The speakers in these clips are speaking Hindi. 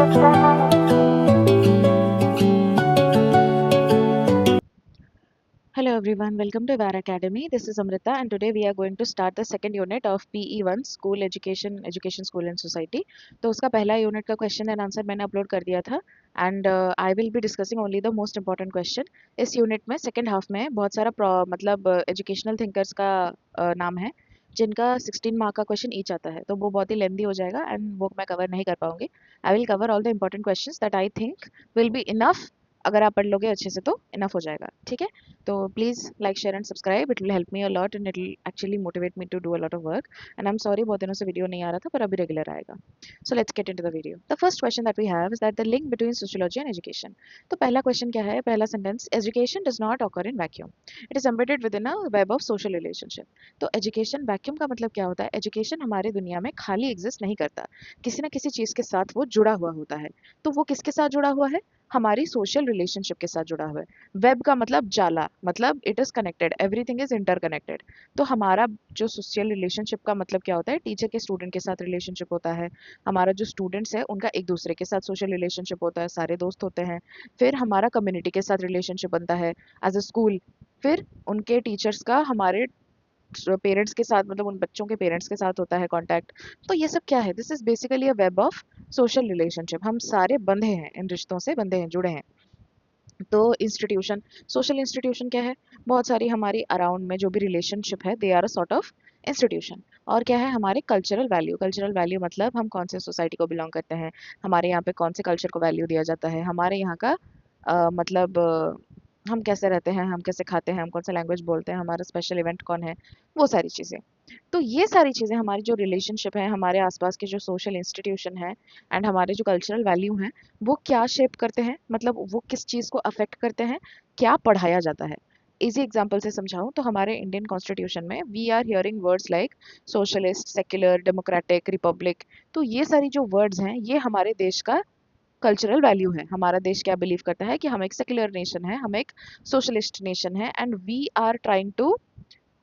Hello everyone, welcome to VAR Academy. This is Amrita and today we are going to start the second unit of PE1 School Education, Education School and Society. तो उसका पहला यूनिट का क्वेश्चन एंड आंसर मैंने अपलोड कर दिया था and I will be discussing only the most important question. इस यूनिट में सेकंड हाफ में बहुत सारा मतलब एजुकेशनल थिंकर्स का नाम है जिनका 16 मार्क का क्वेश्चन ईच आता है, तो वो बहुत ही लेंदी हो जाएगा एंड वो मैं कवर नहीं कर पाऊंगी. I will cover all the important questions that I think will be enough. अगर आप पढ़ लोगे अच्छे से तो इनफ हो जाएगा, ठीक है. तो please like share and subscribe, it will help me a lot and it will actually motivate me to do a lot of work. And I am sorry बहुत दिनों से वीडियो नहीं आ रहा था, पर अभी रेगुलर आएगा. So let's get into the video. The first question that we have is that the link between sociology and education. तो पहला क्वेश्चन क्या है, पहला sentence, education does not occur in vacuum, it is embedded within a web of social relationship. तो एजुकेशन वैक्यूम का मतलब क्या होता है, एजुकेशन हमारी दुनिया में खाली एग्जिस्ट नहीं करता, किसी ना किसी चीज़ के साथ वो जुड़ा हुआ होता है. तो वो किसके साथ जुड़ा हुआ है, हमारी सोशल रिलेशनशिप के साथ जुड़ा हुआ है. वेब का मतलब जाला, मतलब it is connected, everything is interconnected. तो हमारा जो सोशल रिलेशनशिप का मतलब क्या होता है, टीचर के स्टूडेंट के साथ रिलेशनशिप होता है, हमारा जो स्टूडेंट्स है उनका एक दूसरे के साथ सोशल रिलेशनशिप होता है, सारे दोस्त होते हैं. फिर हमारा कम्युनिटी के साथ रिलेशनशिप बनता है एज अ स्कूल. फिर उनके टीचर्स का हमारे पेरेंट्स के साथ, मतलब उन बच्चों के पेरेंट्स के साथ होता है कांटेक्ट. तो ये सब क्या है, this is basically a web of social relationship. हम सारे बंधे हैं, इन रिश्तों से बंधे हैं, जुड़े हैं. तो इंस्टीट्यूशन, सोशल इंस्टीट्यूशन क्या है, बहुत सारी हमारी अराउंड में जो भी रिलेशनशिप है, they are a sort of institution. और क्या है, हमारे कल्चरल वैल्यू, कल्चरल वैल्यू मतलब हम कौन से सोसाइटी को बिलोंग करते हैं, हमारे यहाँ पे कौन से कल्चर को वैल्यू दिया जाता है, हमारे यहाँ का मतलब हम कैसे रहते हैं, हम कैसे खाते हैं, हम कौन सा लैंग्वेज बोलते हैं, हमारा स्पेशल इवेंट कौन है, वो सारी चीज़ें. तो ये सारी चीज़ें हमारी जो रिलेशनशिप है, हमारे आसपास के जो सोशल इंस्टीट्यूशन है एंड हमारे जो कल्चरल वैल्यू हैं, वो क्या शेप करते हैं, मतलब वो किस चीज़ को अफेक्ट करते हैं, क्या पढ़ाया जाता है. इजी एग्जांपल से समझाऊं तो हमारे इंडियन कॉन्स्टिट्यूशन में we are hearing words like socialist, secular, democratic, republic. तो ये सारी जो वर्ड्स हैं, ये हमारे देश का कल्चरल वैल्यू है. हमारा देश क्या बिलीव करता है कि हम एक सेक्युलर नेशन है, हम एक सोशलिस्ट नेशन है and we are trying to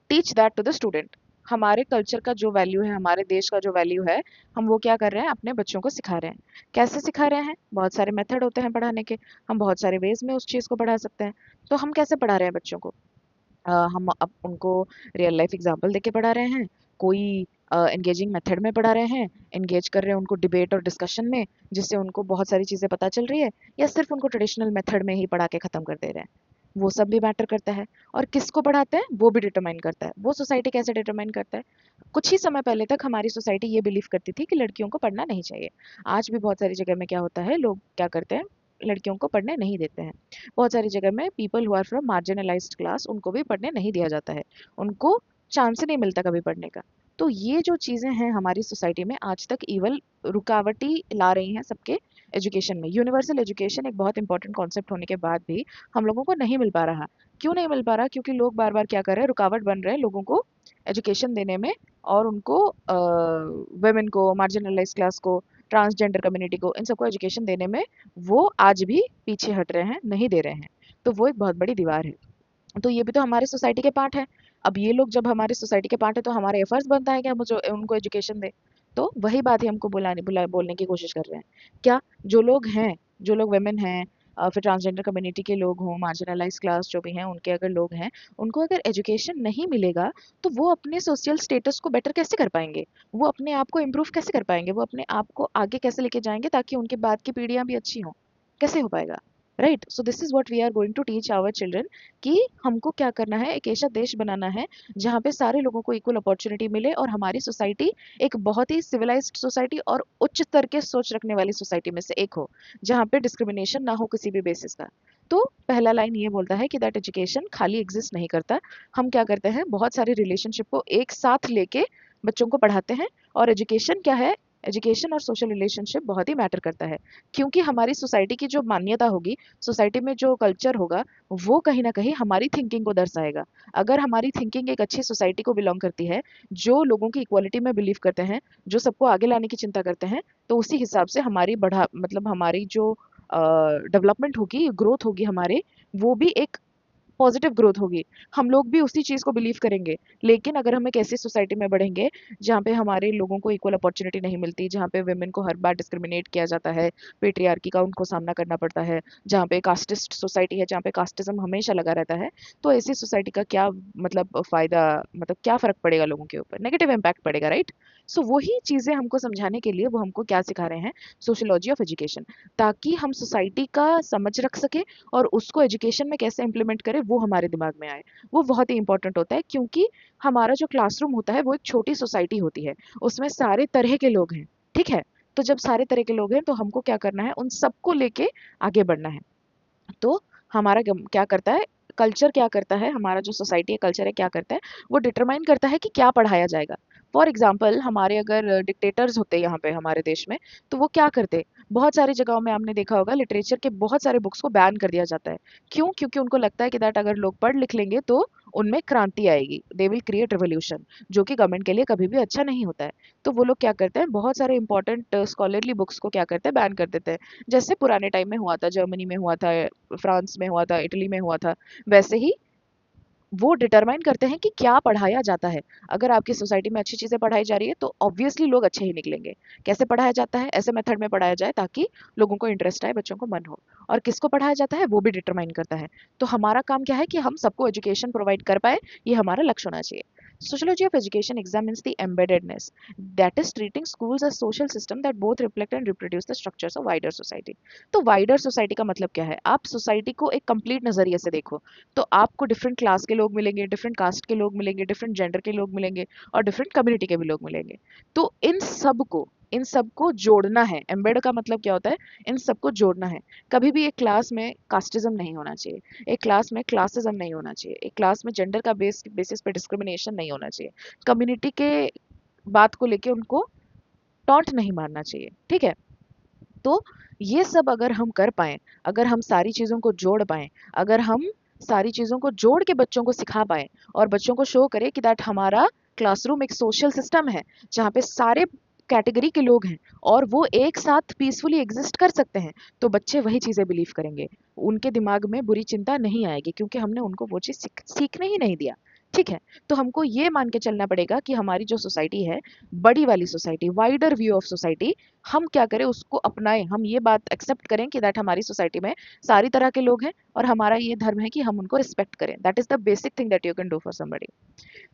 teach that to the student. हमारे कल्चर का जो वैल्यू है, हमारे देश का जो वैल्यू है, हम वो क्या कर रहे हैं, अपने बच्चों को सिखा रहे हैं. कैसे सिखा रहे हैं, बहुत सारे मेथड होते हैं पढ़ाने के, हम बहुत सारे वेज में उस चीज़ को पढ़ा सकते हैं. तो हम कैसे पढ़ा रहे हैं बच्चों को, हम अब उनको रियल लाइफ एग्जांपल देके पढ़ा रहे हैं, कोई एंगेजिंग मेथड में पढ़ा रहे हैं, एंगेज कर रहे हैं उनको डिबेट और डिस्कशन में, जिससे उनको बहुत सारी चीज़ें पता चल रही है, या सिर्फ उनको ट्रेडिशनल मेथड में ही पढ़ा के ख़त्म कर दे रहे हैं, वो सब भी मैटर करता है. और किसको पढ़ाते हैं वो भी डिटरमाइन करता है, वो सोसाइटी कैसे डिटरमाइन करता है. कुछ ही समय पहले तक हमारी सोसाइटी ये बिलीव करती थी कि लड़कियों को पढ़ना नहीं चाहिए. आज भी बहुत सारी जगह में क्या होता है, लोग क्या करते हैं, लड़कियों को पढ़ने नहीं देते हैं. बहुत सारी जगह में people who are from marginalised class, उनको भी पढ़ने नहीं दिया जाता है, उनको चांस ही नहीं मिलता कभी पढ़ने का. तो ये जो चीज़ें हैं हमारी सोसाइटी में आज तक इवल रुकावटी ला रही हैं सबके एजुकेशन में. यूनिवर्सल एजुकेशन एक बहुत इंपॉर्टेंट कॉन्सेप्ट होने के बाद भी हम लोगों को नहीं मिल पा रहा. क्यों नहीं मिल पा रहा, क्योंकि लोग बार बार क्या कर रहे हैं, रुकावट बन रहे हैं लोगों को एजुकेशन देने में, और उनको वेमेन को, मार्जिनलाइज क्लास को, ट्रांसजेंडर कम्युनिटी को, इन सबको एजुकेशन देने में वो आज भी पीछे हट रहे हैं, नहीं दे रहे हैं. तो वो एक बहुत बड़ी दीवार है. तो ये भी तो हमारे सोसाइटी के पार्ट है. अब ये लोग जब हमारे सोसाइटी के पार्ट है तो हमारा ये फर्ज बनता है कि हम उनको एजुकेशन दें. तो वही बात ही हमको बोलने की कोशिश कर रहे हैं. क्या, जो लोग हैं, जो लोग वेमेन हैं, फिर ट्रांसजेंडर कम्युनिटी के लोग हों, मार्जिनलाइज क्लास जो भी हैं, उनके अगर लोग हैं, उनको अगर एजुकेशन नहीं मिलेगा तो वो अपने सोशल स्टेटस को बेटर कैसे कर पाएंगे, वो अपने आप को इम्प्रूव कैसे कर पाएंगे, वो अपने आप को आगे कैसे लेके जाएंगे ताकि उनके बाद की पीढ़ियां भी अच्छी हों, कैसे हो पाएगा. Right, so this is what we are going to teach our children, कि हमको क्या करना है, एक ऐसा देश बनाना है जहाँ पे सारे लोगों को इक्वल अपॉर्चुनिटी मिले और हमारी सोसाइटी एक बहुत ही सिविलाइज्ड सोसाइटी और उच्च स्तर के सोच रखने वाली सोसाइटी में से एक हो, जहाँ पे डिस्क्रिमिनेशन ना हो किसी भी बेसिस का. तो पहला लाइन ये बोलता है कि दैट एजुकेशन खाली एग्जिस्ट नहीं करता, हम क्या करते हैं, बहुत सारे रिलेशनशिप को एक साथ लेके बच्चों को पढ़ाते हैं. और एजुकेशन क्या है, एजुकेशन और सोशल रिलेशनशिप बहुत ही मैटर करता है, क्योंकि हमारी सोसाइटी की जो मान्यता होगी, सोसाइटी में जो कल्चर होगा, वो कहीं ना कहीं हमारी थिंकिंग को दर्शाएगा. अगर हमारी थिंकिंग एक अच्छी सोसाइटी को बिलोंग करती है, जो लोगों की इक्वालिटी में बिलीव करते हैं, जो सबको आगे लाने की चिंता करते हैं, तो उसी हिसाब से हमारी बढ़ा मतलब हमारी जो डेवलपमेंट होगी, ग्रोथ होगी हमारे, वो भी एक पॉजिटिव ग्रोथ होगी, हम लोग भी उसी चीज़ को बिलीव करेंगे। लेकिन अगर हम एक ऐसी सोसाइटी में बढ़ेंगे जहाँ पे हमारे लोगों को इक्वल अपॉर्चुनिटी नहीं मिलती, जहाँ पे वुमेन को हर बार डिस्क्रिमिनेट किया जाता है, पेट्रियार्की का उनको सामना करना पड़ता है, जहाँ पे कास्टिस्ट सोसाइटी है, जहाँ पे कास्टिज्म हमेशा लगा रहता है, तो ऐसी सोसाइटी का क्या मतलब फ़ायदा, मतलब क्या फ़र्क पड़ेगा लोगों के ऊपर, नेगेटिव इम्पैक्ट पड़ेगा, राइट? सो वही चीज़ें हमको समझाने के लिए वो हमको क्या सिखा रहे हैं, सोशियोलॉजी ऑफ एजुकेशन, ताकि हम सोसाइटी का समझ रख सके और उसको एजुकेशन में कैसे इम्प्लीमेंट करें वो हमारे दिमाग में आए। वो बहुत ही इंपॉर्टेंट होता है, क्योंकि हमारा जो क्लासरूम होता है वो एक छोटी सोसाइटी होती है, उसमें सारे तरह के लोग हैं, ठीक है? तो जब सारे तरह के लोग हैं तो हमको क्या करना है, उन सबको लेके आगे बढ़ना है। तो हमारा क्या करता है, कल्चर क्या करता है, हमारा जो सोसाइटी है कल्चर है क्या करता है, वो डिटरमाइन करता है कि क्या पढ़ाया जाएगा। फॉर एग्जाम्पल हमारे अगर डिक्टेटर्स होते यहाँ पे हमारे देश में, तो वो क्या करते, बहुत सारी जगहों में आपने देखा होगा लिटरेचर के बहुत सारे बुक्स को बैन कर दिया जाता है। क्यों? क्योंकि उनको लगता है कि दैट अगर लोग पढ़ लिख लेंगे तो उनमें क्रांति आएगी, दे विल क्रिएट रेवोल्यूशन, जो कि गवर्नमेंट के लिए कभी भी अच्छा नहीं होता है। तो वो लोग क्या करते हैं, बहुत सारे इंपॉर्टेंट स्कॉलरली बुक्स को क्या करते हैं, बैन कर देते हैं। जैसे पुराने टाइम में हुआ था, जर्मनी में हुआ था, फ्रांस में हुआ था, इटली में हुआ था, वैसे ही वो डिटरमाइन करते हैं कि क्या पढ़ाया जाता है। अगर आपकी सोसाइटी में अच्छी चीज़ें पढ़ाई जा रही है तो ऑब्वियसली लोग अच्छे ही निकलेंगे। कैसे पढ़ाया जाता है, ऐसे मेथड में पढ़ाया जाए ताकि लोगों को इंटरेस्ट आए, बच्चों को मन हो। और किसको पढ़ाया जाता है वो भी डिटरमाइन करता है। तो हमारा काम क्या है कि हम सबको एजुकेशन प्रोवाइड कर पाए, ये हमारा लक्ष्य होना चाहिए। Sociology of education examines the embeddedness, that is treating schools as social system that both reflect and reproduce the structures of wider society. तो wider society का मतलब क्या है, आप सोसाइटी को एक कंप्लीट नजरिए से देखो, तो आपको डिफरेंट क्लास के लोग मिलेंगे, डिफरेंट कास्ट के लोग मिलेंगे, डिफरेंट जेंडर के लोग मिलेंगे और डिफरेंट कम्युनिटी के भी लोग मिलेंगे। तो इन सबको जोड़ना है। एम्बेड का मतलब क्या होता है, इन सबको जोड़ना है। कभी भी एक क्लास में कास्टिज्म नहीं होना चाहिए, एक क्लास में क्लासिज्म नहीं होना चाहिए, एक क्लास में जेंडर का बेसिस पे डिस्क्रिमिनेशन नहीं होना चाहिए, कम्युनिटी के बात को लेके उनको टॉन्ट नहीं मारना चाहिए, ठीक है? तो ये सब अगर हम कर पाएँ, अगर हम सारी चीज़ों को जोड़ पाएँ, अगर हम सारी चीज़ों को जोड़ के बच्चों को सिखा पाएँ और बच्चों को शो करें कि दैट हमारा क्लासरूम एक सोशल सिस्टम है, जहाँ पे सारे कैटेगरी के लोग हैं और वो एक साथ पीसफुली एग्जिस्ट कर सकते हैं, तो बच्चे वही चीज़ें बिलीव करेंगे। उनके दिमाग में बुरी चिंता नहीं आएगी, क्योंकि हमने उनको वो चीज़ सीखने ही नहीं दिया, ठीक है? तो हमको ये मान के चलना पड़ेगा कि हमारी जो सोसाइटी है, बड़ी वाली society, wider view of society, हम क्या करें उसको अपनाएं, हम ये बात एक्सेप्ट करें कि दैट हमारी सोसाइटी में सारी तरह के लोग हैं और हमारा ये धर्म है कि हम उनको रिस्पेक्ट करें। That is the basic thing that you can do for somebody.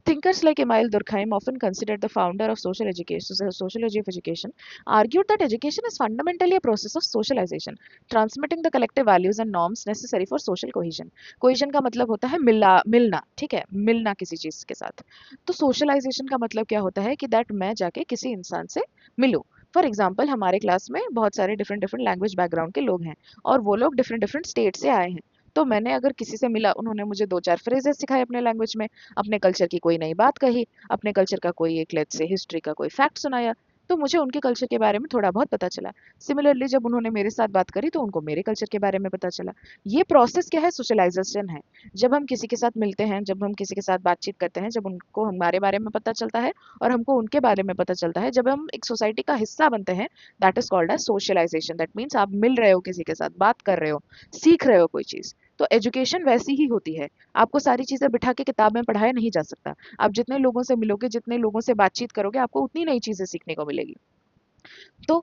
Thinkers like Emile Durkheim, often considered the founder of social education, sociology of education, argued that education is fundamentally a process of socialization, transmitting the collective values and norms necessary for social cohesion. Cohesion का मतलब होता है मिलना, ठीक है? मिलना किसी चीज़ के साथ। तो socialization का मतलब क्या होता है कि दैट मैं जाके किसी इंसान से मिलूँ। फॉर एग्जाम्पल हमारे क्लास में बहुत सारे डिफरेंट डिफरेंट लैंग्वेज बैकग्राउंड के लोग हैं और वो लोग डिफरेंट डिफरेंट स्टेट से आए हैं। तो मैंने अगर किसी से मिला, उन्होंने मुझे दो चार फ्रेजेस सिखाए अपने लैंग्वेज में, अपने कल्चर की कोई नई बात कही, अपने कल्चर का कोई एक लेट्स से हिस्ट्री का कोई फैक्ट सुनाया, तो मुझे उनके कल्चर के बारे में थोड़ा बहुत पता चला। सिमिलरली जब उन्होंने मेरे साथ बात करी तो उनको मेरे कल्चर के बारे में पता चला। ये प्रोसेस क्या है, सोशलाइजेशन है। जब हम किसी के साथ मिलते हैं, जब हम किसी के साथ बातचीत करते हैं, जब उनको हमारे बारे में पता चलता है और हमको उनके बारे में पता चलता है, जब हम एक सोसाइटी का हिस्सा बनते हैं, that is called as socialisation. That means आप मिल रहे हो, किसी के साथ बात कर रहे हो, सीख रहे हो कोई चीज़। तो एजुकेशन वैसी ही होती है। आपको सारी चीज़ें बिठा के किताब में पढ़ाया नहीं जा सकता। आप जितने लोगों से मिलोगे, जितने लोगों से बातचीत करोगे, आपको उतनी नई चीज़ें सीखने को मिलेगी। तो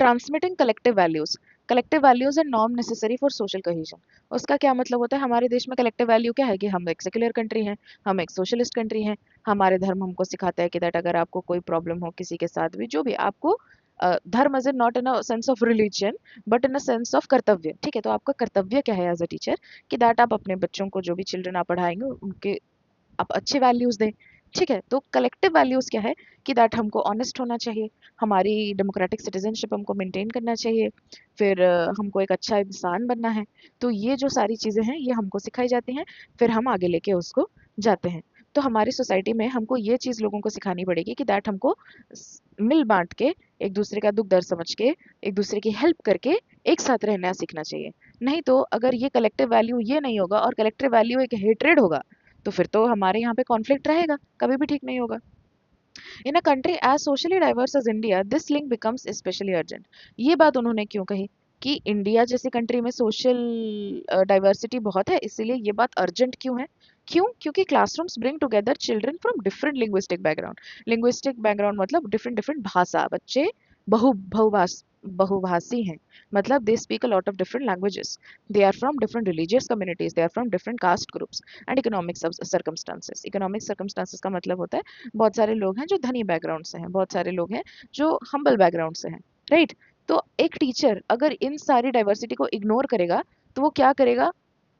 transmitting collective values and norm necessary for social cohesion, उसका क्या मतलब होता है? हमारे देश में कलेक्टिव वैल्यू क्या है कि हम एक सेक्युलर कंट्री हैं, हम एक सोशलिस्ट कंट्री हैं। हमारे धर्म हमको सिखाता है कि दैट अगर आपको कोई प्रॉब्लम हो किसी के साथ भी, जो भी आपको धर्म is not in a sense of religion but in a sense of कर्तव्य, ठीक है? तो आपका कर्तव्य क्या है एज अ टीचर, कि दैट आप अपने बच्चों को, जो भी चिल्ड्रन आप पढ़ाएंगे, उनके आप अच्छे वैल्यूज दें, ठीक है? तो कलेक्टिव वैल्यूज क्या है कि दैट हमको ऑनेस्ट होना चाहिए, हमारी डेमोक्रेटिक सिटीजनशिप हमको मेंटेन करना चाहिए, फिर हमको एक अच्छा इंसान बनना है। तो ये जो सारी चीज़ें हैं ये हमको सिखाई जाती हैं, फिर हम आगे लेके उसको जाते हैं। तो हमारी सोसाइटी में हमको ये चीज़ लोगों को सिखानी पड़ेगी कि दैट हमको मिल बांट के, एक दूसरे का दुख दर्द समझ के, एक दूसरे की हेल्प करके एक साथ रहना सीखना चाहिए। नहीं तो अगर ये कलेक्टिव वैल्यू ये नहीं होगा और कलेक्टिव वैल्यू एक हेट्रेड होगा, तो फिर तो हमारे यहाँ पे कॉन्फ्लिक्ट रहेगा, कभी भी ठीक नहीं होगा। In a country as socially diverse as India this link becomes especially urgent. ये बात उन्होंने क्यों कही? कि इंडिया जैसी कंट्री में सोशल डाइवर्सिटी बहुत है, इसीलिए ये बात अर्जेंट क्यों है? क्यों? क्योंकि classrooms bring together children from different linguistic background. Linguistic background मतलब डिफरेंट डिफरेंट भाषा, बच्चे बहुभाषी हैं, मतलब they speak a lot of different languages, they are from different religious communities, they are from different caste groups and economic circumstances. Economic circumstances का मतलब होता है बहुत सारे लोग हैं जो धनी बैकग्राउंड से हैं, बहुत सारे लोग हैं जो हम्बल बैकग्राउंड से हैं, राइट? तो एक टीचर अगर इन सारी डाइवर्सिटी को इग्नोर करेगा तो वो क्या करेगा?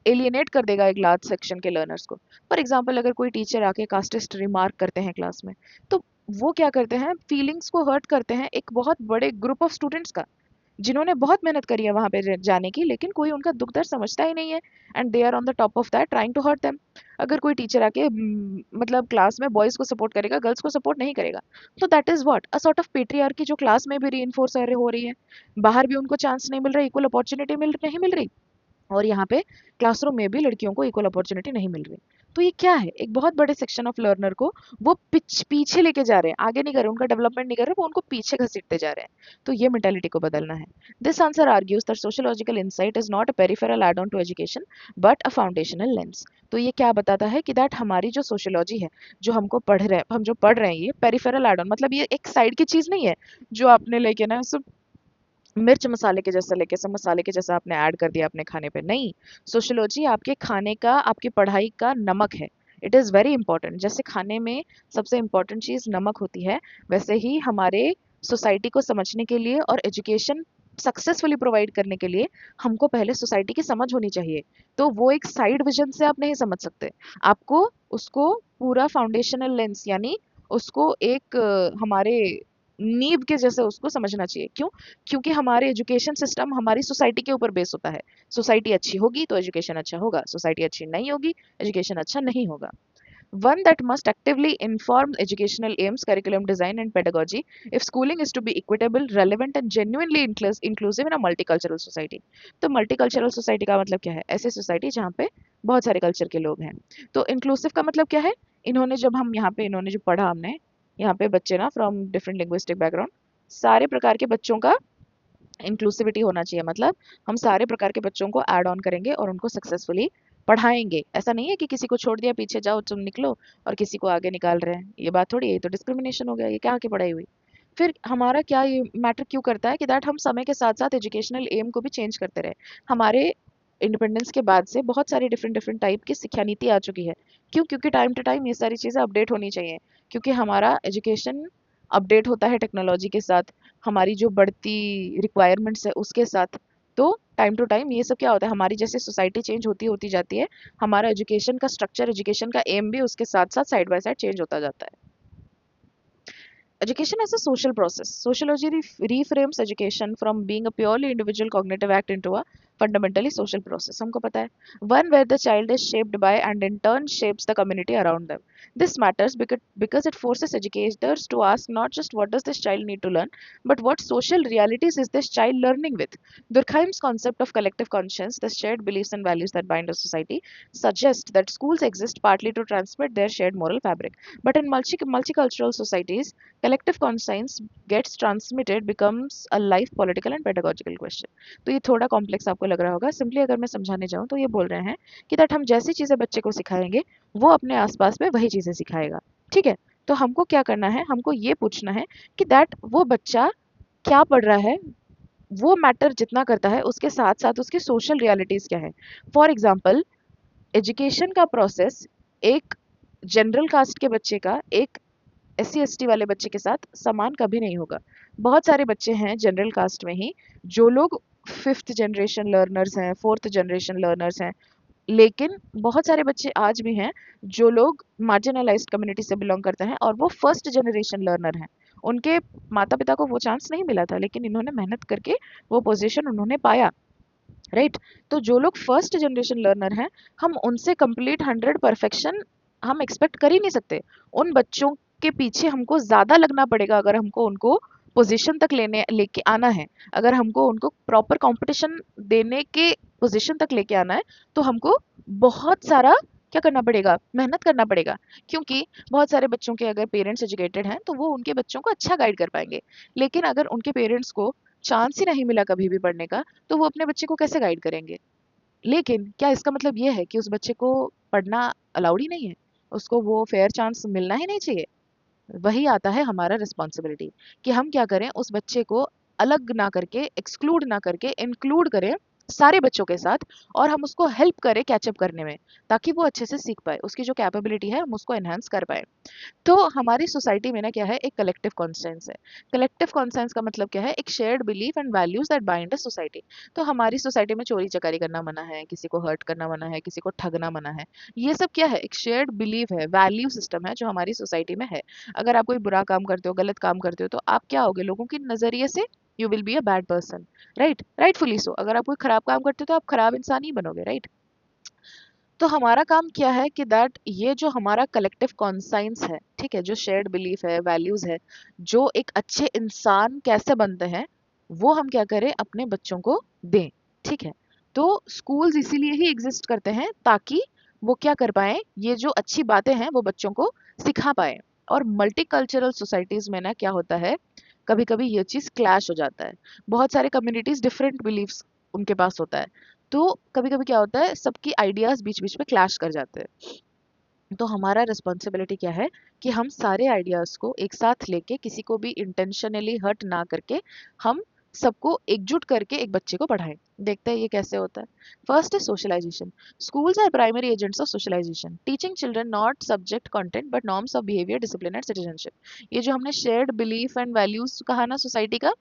एलियनेट कर देगा एक लार्ज सेक्शन के लर्नर्स को। फॉर एग्जाम्पल, अगर कोई टीचर आके कास्टिस्ट रिमार्क करते हैं क्लास में, तो वो क्या करते हैं? फीलिंग्स को हर्ट करते हैं एक बहुत बड़े ग्रुप ऑफ स्टूडेंट्स का, जिन्होंने बहुत मेहनत करी है वहां पे जाने की, लेकिन कोई उनका दुख दर्द समझता ही नहीं है, and they are on the top of that trying to hurt them. अगर कोई टीचर आके मतलब क्लास में बॉयज को सपोर्ट करेगा, गर्ल्स को सपोर्ट नहीं करेगा, तो that is what a sort of patriarchy, जो क्लास में भी री इन्फोर्स हो रही है, बाहर भी उनको चांस नहीं मिल रहा, इक्वल अपॉर्चुनिटी नहीं मिल रही, और यहाँ पे क्लासरूम में भी लड़कियों को इक्वल अपॉर्चुनिटी नहीं मिल रही। तो ये क्या है? एक बहुत बड़े सेक्शन ऑफ लर्नर को वो पीछे लेके जा रहे हैं, आगे नहीं कर रहे, उनका डेवलपमेंट नहीं कर रहे, वो उनको पीछे घसीटते जा रहे हैं। तो ये मेंटालिटी को बदलना है। This answer argues that sociological insight is not a peripheral add on to education but a foundational lens. तो ये क्या बताता है कि दैट हमारी जो सोशियोलॉजी है, जो हमको पढ़ रहे हैं, हम जो पढ़ रहे हैं, ये पेरिफेरल एड ऑन मतलब ये एक साइड की चीज नहीं है जो आपने लेके ना मिर्च मसाले के जैसा लेके सब मसाले के जैसा आपने ऐड कर दिया अपने खाने पे। नहीं, सोशियोलॉजी आपके खाने का, आपकी पढ़ाई का नमक है। It is very important. जैसे खाने में सबसे इंपॉर्टेंट चीज़ नमक होती है, वैसे ही हमारे सोसाइटी को समझने के लिए और एजुकेशन सक्सेसफुली प्रोवाइड करने के लिए हमको पहले सोसाइटी की समझ होनी चाहिए। तो वो एक साइड विजन से आप नहीं समझ सकते, आपको उसको पूरा फाउंडेशनल लेंस यानी उसको एक हमारे नींव के जैसे उसको समझना चाहिए। क्यों? क्योंकि हमारे एजुकेशन सिस्टम हमारी सोसाइटी के ऊपर बेस होता है। सोसाइटी अच्छी होगी तो एजुकेशन अच्छा होगा, सोसाइटी अच्छी नहीं होगी, एजुकेशन अच्छा नहीं होगा। One that must actively inform educational aims, curriculum design, and pedagogy if schooling is to be equitable, relevant, and genuinely inclusive in a multicultural society. तो multicultural society का मतलब क्या है? ऐसी सोसाइटी जहाँ पे बहुत सारे कल्चर के लोग हैं। तो इंक्लूसिव का मतलब क्या है? इन्होंने जब हम यहाँ पे इन्होंने जो पढ़ा हमने यहाँ पे बच्चे ना फ्रॉम डिफरेंट लिंग्विस्टिक बैकग्राउंड, सारे प्रकार के बच्चों का इंक्लूसिविटी होना चाहिए। मतलब हम सारे प्रकार के बच्चों को ऐड ऑन करेंगे और उनको सक्सेसफुली पढ़ाएंगे। ऐसा नहीं है कि किसी को छोड़ दिया पीछे, जाओ तुम निकलो, और किसी को आगे निकाल रहे हैं। ये बात थोड़ी है, ये तो डिस्क्रिमिनेशन हो गया, ये क्या की पढ़ाई हुई? फिर हमारा क्या ये मैटर क्यों करता है कि दैट हम समय के साथ साथ एजुकेशनल एम को भी चेंज करते रहे। हमारे इंडिपेंडेंस के बाद से बहुत सारी डिफरेंट डिफरेंट टाइप की शिक्षा नीति आ चुकी है। क्यों? क्योंकि टाइम टू टाइम ये सारी चीज़ें अपडेट होनी चाहिए, क्योंकि हमारा एजुकेशन अपडेट होता है टेक्नोलॉजी के साथ, हमारी जो बढ़ती रिक्वायरमेंट्स है उसके साथ। तो टाइम टू टाइम ये सब क्या होता है, हमारी जैसे सोसाइटी चेंज होती होती जाती है, हमारा एजुकेशन का स्ट्रक्चर, एजुकेशन का एम भी उसके साथ साथ साइड बाय साइड चेंज होता जाता है। Education as a social process. Sociology reframes education from being a purely individual cognitive act into a fundamentally social process. हमको पता है, one where the child is shaped by and in turn shapes the community around them. This matters because it forces educators to ask not just what does this child need to learn, but what social realities is this child learning with. Durkheim's concept of collective conscience, the shared beliefs and values that bind a society, suggests that schools exist partly to transmit their shared moral fabric. But in multicultural societies, collective conscience gets transmitted becomes a life political and pedagogical question. तो ये थोड़ा कॉम्प्लेक्स आपको लग रहा होगा। सिंपली अगर मैं समझाने जाऊँ तो ये बोल रहे हैं कि दैट हम जैसी चीज़ें बच्चे को सिखाएंगे वो अपने आसपास में वही चीज़ें सिखाएगा। ठीक है? तो हमको क्या करना है? हमको ये पूछना है कि दैट वो बच्चा क्या पढ़ रहा है, वो मैटर जितना करता है उसके साथ साथ उसकी सोशल रियलिटीज़ क्या है। फॉर एग्जाम्पल, एजुकेशन का प्रोसेस एक जनरल कास्ट के बच्चे का एक SC ST वाले बच्चे के साथ समान कभी नहीं होगा। बहुत सारे बच्चे हैं जनरल कास्ट में ही जो लोग 5th जनरेशन लर्नर्स हैं, 4th जनरेशन लर्नर्स हैं, लेकिन बहुत सारे बच्चे आज भी हैं जो लोग मार्जिनलाइज्ड कम्युनिटी से बिलोंग करते हैं और वो 1st जनरेशन लर्नर हैं। उनके माता पिता को वो चांस नहीं मिला था, लेकिन इन्होंने मेहनत करके वो पोजीशन उन्होंने पाया, राइट? तो जो लोग 1st जनरेशन लर्नर हैं, हम उनसे कंप्लीट 100 परफेक्शन हम एक्सपेक्ट कर ही नहीं सकते। उन बच्चों के पीछे हमको ज़्यादा लगना पड़ेगा अगर हमको उनको पोजीशन तक लेके आना है। अगर हमको उनको प्रॉपर कंपटीशन देने के पोजीशन तक लेके आना है, तो हमको बहुत सारा क्या करना पड़ेगा? मेहनत करना पड़ेगा। क्योंकि बहुत सारे बच्चों के अगर पेरेंट्स एजुकेटेड हैं, तो वो उनके बच्चों को अच्छा गाइड कर पाएंगे। लेकिन अगर उनके पेरेंट्स को चांस ही नहीं मिला कभी भी पढ़ने का, तो वो अपने बच्चे को कैसे गाइड करेंगे? लेकिन क्या इसका मतलब ये है कि उस बच्चे को पढ़ना अलाउड ही नहीं है? उसको वो फेयर चांस मिलना ही नहीं चाहिए? वही आता है हमारा रिस्पॉन्सिबिलिटी कि हम क्या करें, उस बच्चे को अलग ना करके, एक्सक्लूड ना करके, इंक्लूड करें सारे बच्चों के साथ, और हम उसको हेल्प करें कैचअप करने में, ताकि वो अच्छे से सीख पाए, उसकी जो कैपेबिलिटी है हम उसको एनहांस कर पाए। तो हमारी सोसाइटी में ना क्या है, एक कलेक्टिव कॉन्सेंस है। कलेक्टिव कॉन्सेंस का मतलब क्या है, एक shared belief and values that bind a society. तो हमारी सोसाइटी में चोरी चकारी करना मना है, किसी को हर्ट करना मना है, किसी को ठगना मना है। ये सब क्या है, एक शेयर्ड बिलीफ है, वैल्यू सिस्टम है जो हमारी सोसाइटी में है। अगर आप कोई बुरा काम करते हो, गलत काम करते हो, तो आप क्या होगे लोगों के नजरिए से? You will be a bad person, right? Rightfully so. अगर आप कोई खराब काम करते हो तो आप खराब इंसान ही बनोगे, राइट? तो हमारा काम क्या है कि दैट ये जो हमारा कलेक्टिव कॉन्साइंस है, ठीक है, जो शेयर्ड बिलीफ है, वैल्यूज है, जो एक अच्छे इंसान कैसे बनते हैं, वो हम क्या करें, अपने बच्चों को दें। ठीक है? तो स्कूल्स इसीलिए ही एग्जिस्ट करते हैं, ताकि वो क्या कर पाए, ये जो अच्छी बातें हैं वो बच्चों को सिखा पाए। और मल्टीकल्चरल सोसाइटीज में ना क्या होता है, कभी कभी ये चीज क्लैश हो जाता है। बहुत सारे कम्युनिटीज डिफरेंट बिलीफ्स उनके पास होता है, तो कभी कभी क्या होता है, सबकी आइडियाज बीच बीच में क्लैश कर जाते हैं। तो हमारा रिस्पॉन्सिबिलिटी क्या है कि हम सारे आइडियाज को एक साथ लेके, किसी को भी इंटेंशनली हर्ट ना करके, हम सबको एकजुट करके एक बच्चे को पढ़ाएं। देखते हैं ये कैसे होता है। First is socialisation. Schools are primary agents of socialisation, teaching children not subject content but norms of behaviour, discipline and citizenship. ये जो हमने शेयर्ड बिलीफ एंड वैल्यूज कहा ना सोसाइटी का,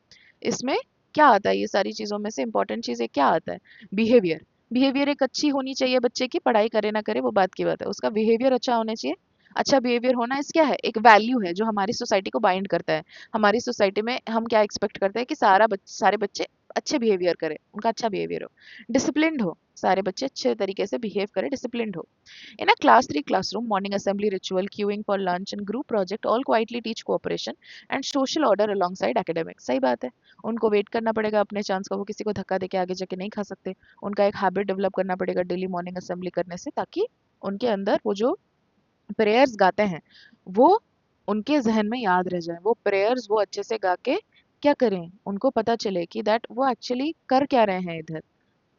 इसमें क्या आता है, ये सारी चीजों में से इंपॉर्टेंट चीज क्या आता है? बिहेवियर। बिहेवियर एक अच्छी होनी चाहिए बच्चे की, पढ़ाई करे ना करे वो बात की बात है, उसका बिहेवियर अच्छा होना चाहिए। अच्छा बिहेवियर होना इस क्या है, एक वैल्यू है जो हमारी सोसाइटी को बाइंड करता है। हमारी सोसाइटी में हम क्या एक्सपेक्ट करते हैं कि सारे बच्चे अच्छे बिहेवियर करें, उनका अच्छा बिहेवियर हो। डिसिप्लिन्ड हो, सारे बच्चे अच्छे तरीके से बिहेव करें, डिसिप्लिन्ड हो। In a class 3 classroom, morning assembly ritual, queuing for lunch and group project all quietly teach cooperation and social order alongside academics। सही बात है, उनको वेट करना पड़ेगा अपने चांस का, वो किसी को धक्का देके आगे जाके नहीं खा सकते। उनका एक हैबिट डेवलप करना पड़ेगा डेली मॉर्निंग असेंबली करने से, ताकि उनके अंदर वो जो प्रेयर्स गाते हैं वो उनके जहन में याद रह जाए। वो प्रेयर्स वो अच्छे से गा के क्या करें, उनको पता चले कि दैट वो एक्चुअली कर क्या रहे हैं इधर।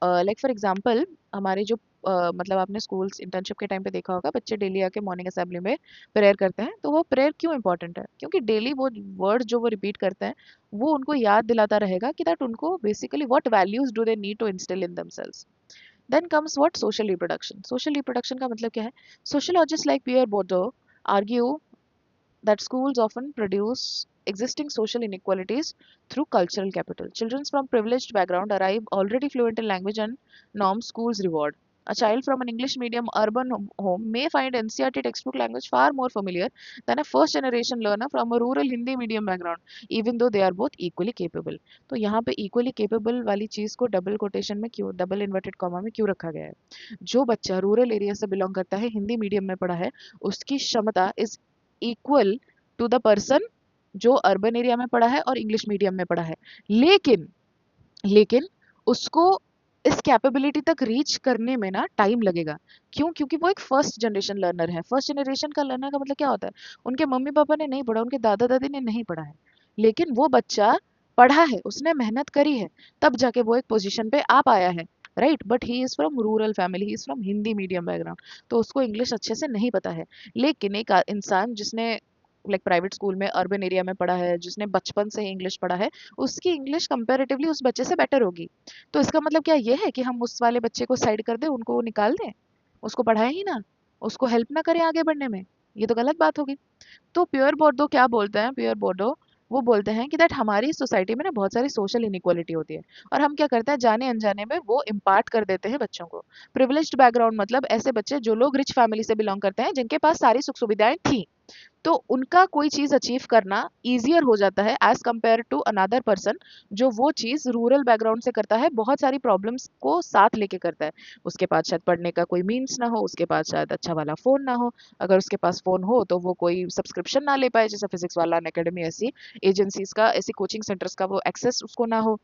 लाइक फॉर एग्जांपल, हमारे जो मतलब आपने स्कूल्स इंटर्नशिप के टाइम पे देखा होगा, बच्चे डेली आके मॉर्निंग असेंबली में प्रेयर करते हैं। तो वो प्रेयर क्यों इंपॉर्टेंट है? क्योंकि डेली वो वर्ड जो वो रिपीट करते हैं, वो उनको याद दिलाता रहेगा कि दैट उनको basically what values do they need to instil in themselves. Then comes what, social reproduction. Social reproduction का मतलब क्या है? Sociologist like Pierre Bourdieu argue that schools often produce existing social inequalities through cultural capital. Children from privileged background arrive already fluent in language and norms schools reward. A child from an English medium urban home may find NCERT textbook language far more familiar than a first generation learner from a rural Hindi medium background, even though they are both equally capable. तो यहाँ पे equally capable वाली चीज को डबल कोटेशन में क्यों, डबल इन्वर्टेड कॉमा में क्यों रखा गया है? जो बच्चा रूरल एरिया से बिलोंग करता है, हिंदी मीडियम में पढ़ा है, उसकी क्षमता is equal to the person जो अर्बन एरिया में पढ़ा है और इंग्लिश मीडियम में पढ़ा है। लेकिन लेकिन उसको इस कैपेबिलिटी तक रीच करने में ना टाइम लगेगा। क्यों? क्योंकि वो एक फर्स्ट जनरेशन लर्नर है। फर्स्ट जनरेशन का लर्नर का मतलब क्या होता है? उनके मम्मी पापा ने नहीं पढ़ा, उनके दादा दादी ने नहीं पढ़ा है, लेकिन वो बच्चा पढ़ा है, उसने मेहनत करी है, तब जाके वो एक पोजीशन पे आ पाया है, right? But he is from rural family, he is from Hindi medium background, तो उसको इंग्लिश अच्छे से नहीं पता है। लेकिन एक इंसान जिसने लाइक प्राइवेट स्कूल में अर्बन एरिया में पढ़ा है, जिसने बचपन से ही इंग्लिश पढ़ा है, उसकी इंग्लिश कंपैरेटिवली उस बच्चे से बेटर होगी। तो इसका मतलब क्या ये है कि हम उस वाले बच्चे को साइड कर दें, उनको निकाल दें, उसको पढ़ाएं ही ना, उसको हेल्प ना करें आगे बढ़ने में? ये तो गलत बात होगी। तो प्योर बोर्डो क्या बोलते हैं, प्योर बोर्डो वो बोलते हैं कि दैट हमारी सोसाइटी में ना बहुत सारी सोशल इनिक्वालिटी होती है, और हम क्या करते हैं, जाने अनजाने में वो इम्पार्ट कर देते हैं बच्चों को। प्रिविलेज्ड बैकग्राउंड मतलब ऐसे बच्चे जो लोग रिच फैमिली से बिलोंग करते हैं, जिनके पास सारी सुख सुविधाएं थी, तो उनका कोई चीज अचीव करना इजियर हो जाता है as compare to another person जो वो चीज रूरल बैकग्राउंड से करता है, बहुत सारी प्रॉब्लम्स को साथ लेके करता है। उसके पास शायद पढ़ने का कोई मीन्स ना हो, उसके पास शायद अच्छा वाला फोन ना हो, अगर उसके पास फोन हो तो वो कोई सब्सक्रिप्शन ना ले पाए, जैसे फिजिक्स वाला अन अकेडमी, ऐसी एजेंसीज का, ऐसी कोचिंग सेंटर्स का वो एक्सेस उसको ना हो।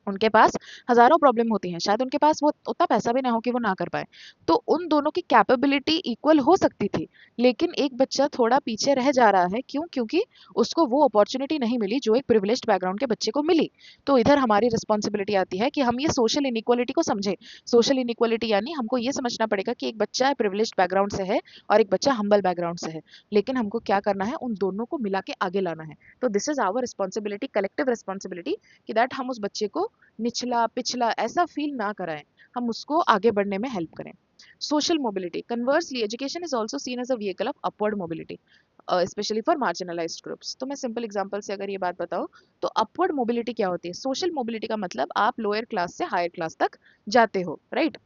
उनके पास हज़ारों प्रॉब्लम होती हैं, शायद उनके पास वो उतना पैसा भी ना हो कि वो ना कर पाएँ। तो उन दोनों की कैपेबिलिटी इक्वल हो सकती थी, लेकिन एक बच्चा थोड़ा पीछे रह जा रहा है, क्यों? क्योंकि उसको वो अपॉर्च्युनिटी नहीं मिली जो एक प्रिविलेज्ड बैकग्राउंड के बच्चे को मिली। तो इधर हमारी रिस्पॉन्सिबिलिटी आती है कि हम ये सोशल इनइक्वालिटी को समझें। सोशल इनइक्वालिटी यानी हमको ये समझना पड़ेगा कि एक बच्चा प्रिविलेज्ड बैकग्राउंड से है और एक बच्चा हम्बल बैकग्राउंड से है, लेकिन हमको क्या करना है? उन दोनों को मिला के आगे लाना है। तो this is our responsibility, collective responsibility, कि दैट हम उस बच्चे को निचला पिछला ऐसा फील ना कराएं, हम उसको आगे बढ़ने में हेल्प करें। Social mobility, conversely education is also seen as a vehicle of upward mobility, especially for marginalised groups. तो मैं सिंपल एग्जांपल से अगर ये बात बताऊं, तो अपवर्ड मोबिलिटी क्या होती है? सोशल मोबिलिटी का मतलब आप लोअर क्लास से हायर क्लास तक जाते हो, right?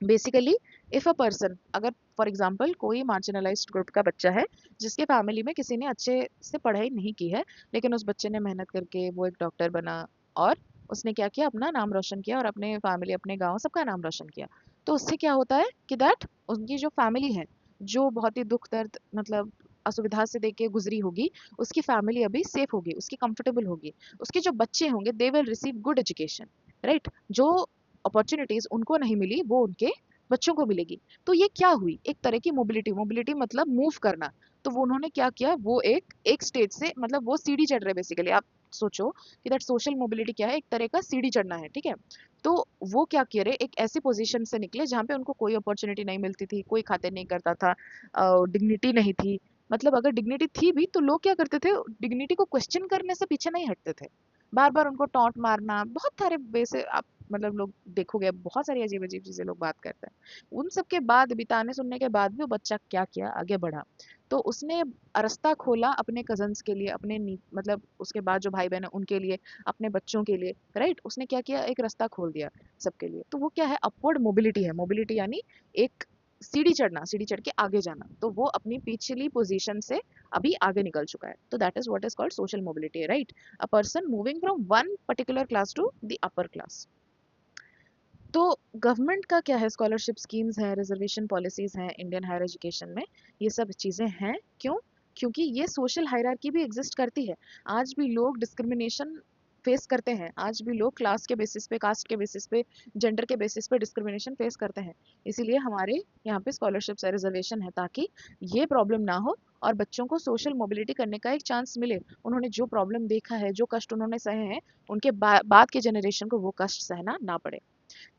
Basically if a person, अगर फॉर एग्जांपल कोई मार्जिनलाइज्ड ग्रुप का बच्चा है जिसके फैमिली में किसी ने अच्छे से पढ़ाई नहीं की है, लेकिन उस बच्चे ने मेहनत करके वो एक डॉक्टर बना, और उसने क्या किया? अपना नाम रोशन किया और अपने फैमिली, अपने गांव, सबका नाम रोशन किया। तो उससे क्या होता है कि दैट उनकी जो फैमिली है, जो बहुत ही दुख दर्द मतलब असुविधा से देके गुजरी होगी, उसकी फैमिली अभी सेफ होगी, उसकी कंफर्टेबल होगी, उसके जो बच्चे होंगे they will receive good education, right? जो अपॉर्चुनिटीज उनको नहीं मिली वो उनके बच्चों को मिलेगी। तो ये क्या हुई? एक तरह की मोबिलिटी, मोबिलिटी मतलब मूव करना। तो वो उन्होंने क्या किया? वो एक एक स्टेज से, मतलब वो सीढ़ी चढ़ रहे बेसिकली। आप सोचो कि दैट सोशल मोबिलिटी क्या है? एक तरह का सीढ़ी चढ़ना है, ठीक है? तो वो क्या किए रहे? एक ऐसी पोजीशन से निकले जहाँ पे उनको कोई अपॉर्चुनिटी नहीं मिलती थी, कोई खातिर नहीं करता था, डिग्निटी नहीं थी। मतलब अगर डिग्निटी थी भी तो लोग क्या करते थे? डिग्निटी को क्वेश्चन करने से पीछे नहीं हटते थे, बार बार उनको टॉन्ट मारना, बहुत सारे वे से आप मतलब लोग देखोगे, बहुत सारी अजीब अजीब चीजें लोग बात करते हैं। उन सब के बाद भी, ताने सुनने के बाद भी वो बच्चा क्या किया? आगे बढ़ा। तो उसने रास्ता खोला अपने कजन्स के लिए, अपने मतलब उसके बाद जो भाई बहन है उनके लिए, अपने बच्चों के लिए, राइट? उसने क्या किया? एक रास्ता खोल दिया सबके लिए। तो वो क्या है? अपवर्ड मोबिलिटी है। मोबिलिटी यानी एक सीढ़ी चढ़ना, सीढ़ी चढ़ के आगे जाना। तो वो अपनी पिछली पोजीशन से अभी आगे निकल चुका है। तो that is what is called social mobility, right? A person moving from one particular class to the upper class. तो गवर्नमेंट का क्या है? स्कॉलरशिप स्कीम्स हैं, रिजर्वेशन पॉलिसीज हैं इंडियन हायर एजुकेशन में, ये सब चीज़ें हैं। क्यों? क्योंकि ये सोशल हायरार्की भी एग्जिस्ट करती है। आज भी लोग डिस्क्रिमिनेशन फेस करते हैं, आज भी लोग क्लास के बेसिस पे, कास्ट के बेसिस पे, जेंडर के बेसिस पे डिस्क्रिमिनेशन फेस करते हैं। इसीलिए हमारे यहाँ पे स्कॉलरशिप्स है, रिजर्वेशन है, ताकि ये प्रॉब्लम ना हो और बच्चों को सोशल मोबिलिटी करने का एक चांस मिले। उन्होंने जो प्रॉब्लम देखा है, जो कष्ट उन्होंने सहे हैं, उनके बाद के जनरेशन को वो कष्ट सहना ना पड़े।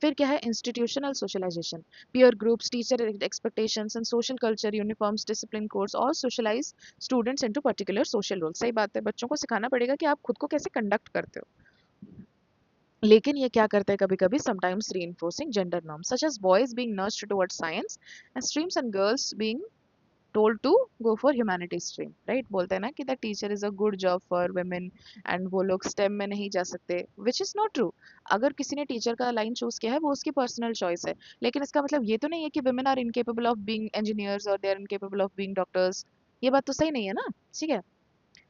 फिर क्या है? Institutional socialisation, peer groups, teacher expectations and social culture, uniforms, discipline codes all socialise students into particular social role. सही बात है, बच्चों को सिखाना पड़ेगा कि आप खुद को कैसे कंडक्ट करते हो। लेकिन ये क्या करता है कभी कभी? Sometimes reinforcing gender norms such as boys being nudged towards science and streams and girls being told to go for humanities stream, right? बोलते हैं ना कि the teacher is a good job for women and वो लोग STEM में नहीं जा सकते, which is not true। अगर किसी ने टीचर का लाइन चूज किया है वो उसकी पर्सनल चॉइस है, लेकिन इसका मतलब ये तो नहीं है कि women are incapable of being engineers or they are incapable of being doctors। ये बात तो सही नहीं है ना, ठीक है?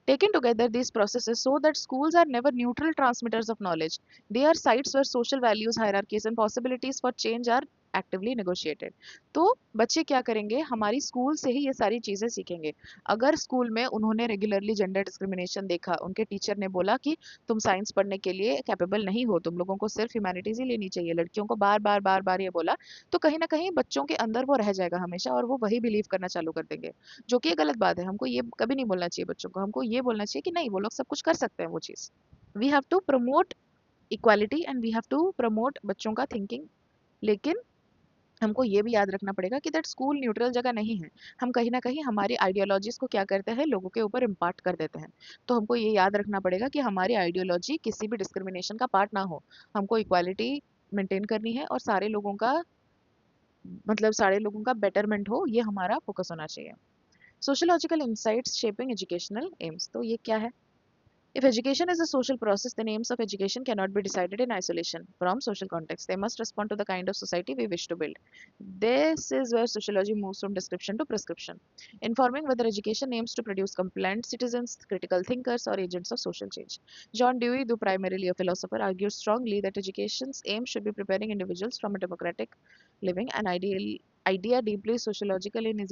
Taken together, these processes show that schools are never neutral transmitters of knowledge. They are sites where social values, hierarchies, and possibilities for change are actively negotiated. तो बच्चे क्या करेंगे? हमारी स्कूल से ही ये सारी चीज़ें सीखेंगे। अगर स्कूल में उन्होंने रेगुलरली जेंडर डिस्क्रिमिनेशन देखा, उनके टीचर ने बोला कि तुम साइंस पढ़ने के लिए कैपेबल नहीं हो, तुम लोगों को सिर्फ ह्यूमैनिटीज ही लेनी चाहिए, लड़कियों को बार बार बार बार ये बोला, तो कहीं ना कहीं बच्चों के अंदर वो रह जाएगा हमेशा और वो वही बिलीव करना चालू कर देंगे, जो कि ये गलत बात है। हमको ये कभी नहीं बोलना चाहिए बच्चों को, हमको ये बोलना चाहिए कि नहीं, वो लोग सब कुछ कर सकते हैं वो चीज़। We have to promote equality and we have to promote बच्चों का थिंकिंग। लेकिन हमको ये भी याद रखना पड़ेगा कि दैट स्कूल न्यूट्रल जगह नहीं है। हम कहीं ना कहीं हमारी आइडियोलॉजीज को क्या करते हैं? लोगों के ऊपर इम्पार्ट कर देते हैं। तो हमको ये याद रखना पड़ेगा कि हमारी आइडियोलॉजी किसी भी डिस्क्रिमिनेशन का पार्ट ना हो। हमको इक्वालिटी मेंटेन करनी है और सारे लोगों का, मतलब सारे लोगों का बेटरमेंट हो, ये हमारा फोकस होना चाहिए। Sociological insights shaping educational AIIMS, तो ये क्या है? If education is a social process, then aims of education cannot be decided in isolation from social context. They must respond to the kind of society we wish to build. This is where sociology moves from description to prescription, informing whether education aims to produce compliant citizens, critical thinkers, or agents of social change. John Dewey, though primarily a philosopher, argues strongly that education's aim should be preparing individuals from a democratic living, an idea deeply sociological in its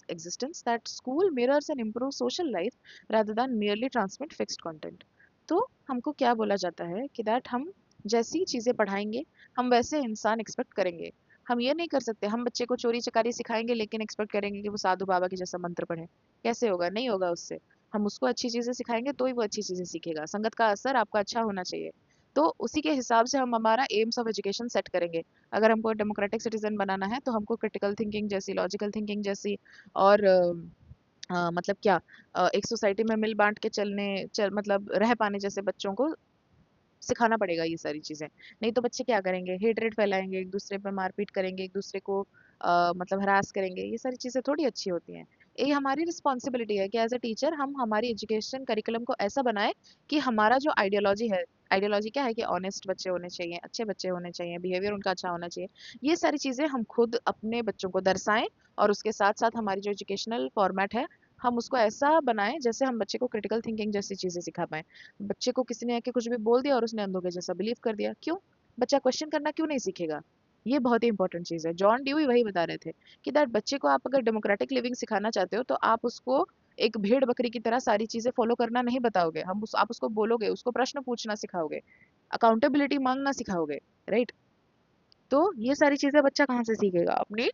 existence, that school mirrors and improves social life rather than merely transmit fixed content. तो हमको क्या बोला जाता है कि दैट हम जैसी चीज़ें पढ़ाएंगे हम वैसे इंसान एक्सपेक्ट करेंगे। हम ये नहीं कर सकते हम बच्चे को चोरी चकारी सिखाएंगे लेकिन एक्सपेक्ट करेंगे कि वो साधु बाबा के जैसा मंत्र पढ़े। कैसे होगा? नहीं होगा उससे। हम उसको अच्छी चीज़ें सिखाएंगे तो ही वो अच्छी चीज़ें सीखेगा। संगत का असर आपका अच्छा होना चाहिए। तो उसी के हिसाब से हम हमारा एम्स ऑफ एजुकेशन सेट करेंगे। अगर हमको डेमोक्रेटिक सिटीजन बनाना है तो हमको क्रिटिकल थिंकिंग जैसी, लॉजिकल थिंकिंग जैसी और मतलब क्या एक सोसाइटी में मिल बांट के मतलब रह पाने जैसे बच्चों को सिखाना पड़ेगा ये सारी चीजें। नहीं तो बच्चे क्या करेंगे? हेटरेट फैलाएंगे, एक दूसरे पे मारपीट करेंगे, एक दूसरे को मतलब हरास करेंगे। ये सारी चीजें थोड़ी अच्छी होती हैं। ये हमारी रिस्पॉन्सिबिलिटी है कि एज अ टीचर हम हमारी एजुकेशन करिकुलम को ऐसा बनाए कि हमारा जो आइडियोलॉजी है, आइडियोलॉजी क्या है कि ऑनेस्ट बच्चे होने चाहिए, अच्छे बच्चे होने चाहिए, बिहेवियर उनका अच्छा होना चाहिए। ये सारी चीजें हम खुद अपने बच्चों को दर्शाएं और उसके साथ साथ हमारी जो एजुकेशनल फॉर्मेट है हम उसको ऐसा बनाएं जैसे हम बच्चे को क्रिटिकल थिंकिंग जैसी चीजें सिखा पाएं। बच्चे को किसी ने आके कुछ भी बोल दिया और उसने अंधों के जैसा बिलीव कर दिया, क्यों? बच्चा क्वेश्चन करना क्यों नहीं सीखेगा? ये बहुत ही इंपॉर्टेंट चीज है। जॉन ड्यूई वही बता रहे थे कि दैट बच्चे को आप अगर डेमोक्रेटिक लिविंग सिखाना चाहते हो तो आप उसको एक भेड़ बकरी की तरह सारी चीजें फॉलो करना नहीं बताओगे। आप उसको बोलोगे, उसको प्रश्न पूछना सिखाओगे, अकाउंटेबिलिटी मांगना सिखाओगे, राइट? तो ये सारी चीजें बच्चा कहाँ से सीखेगा? अपनी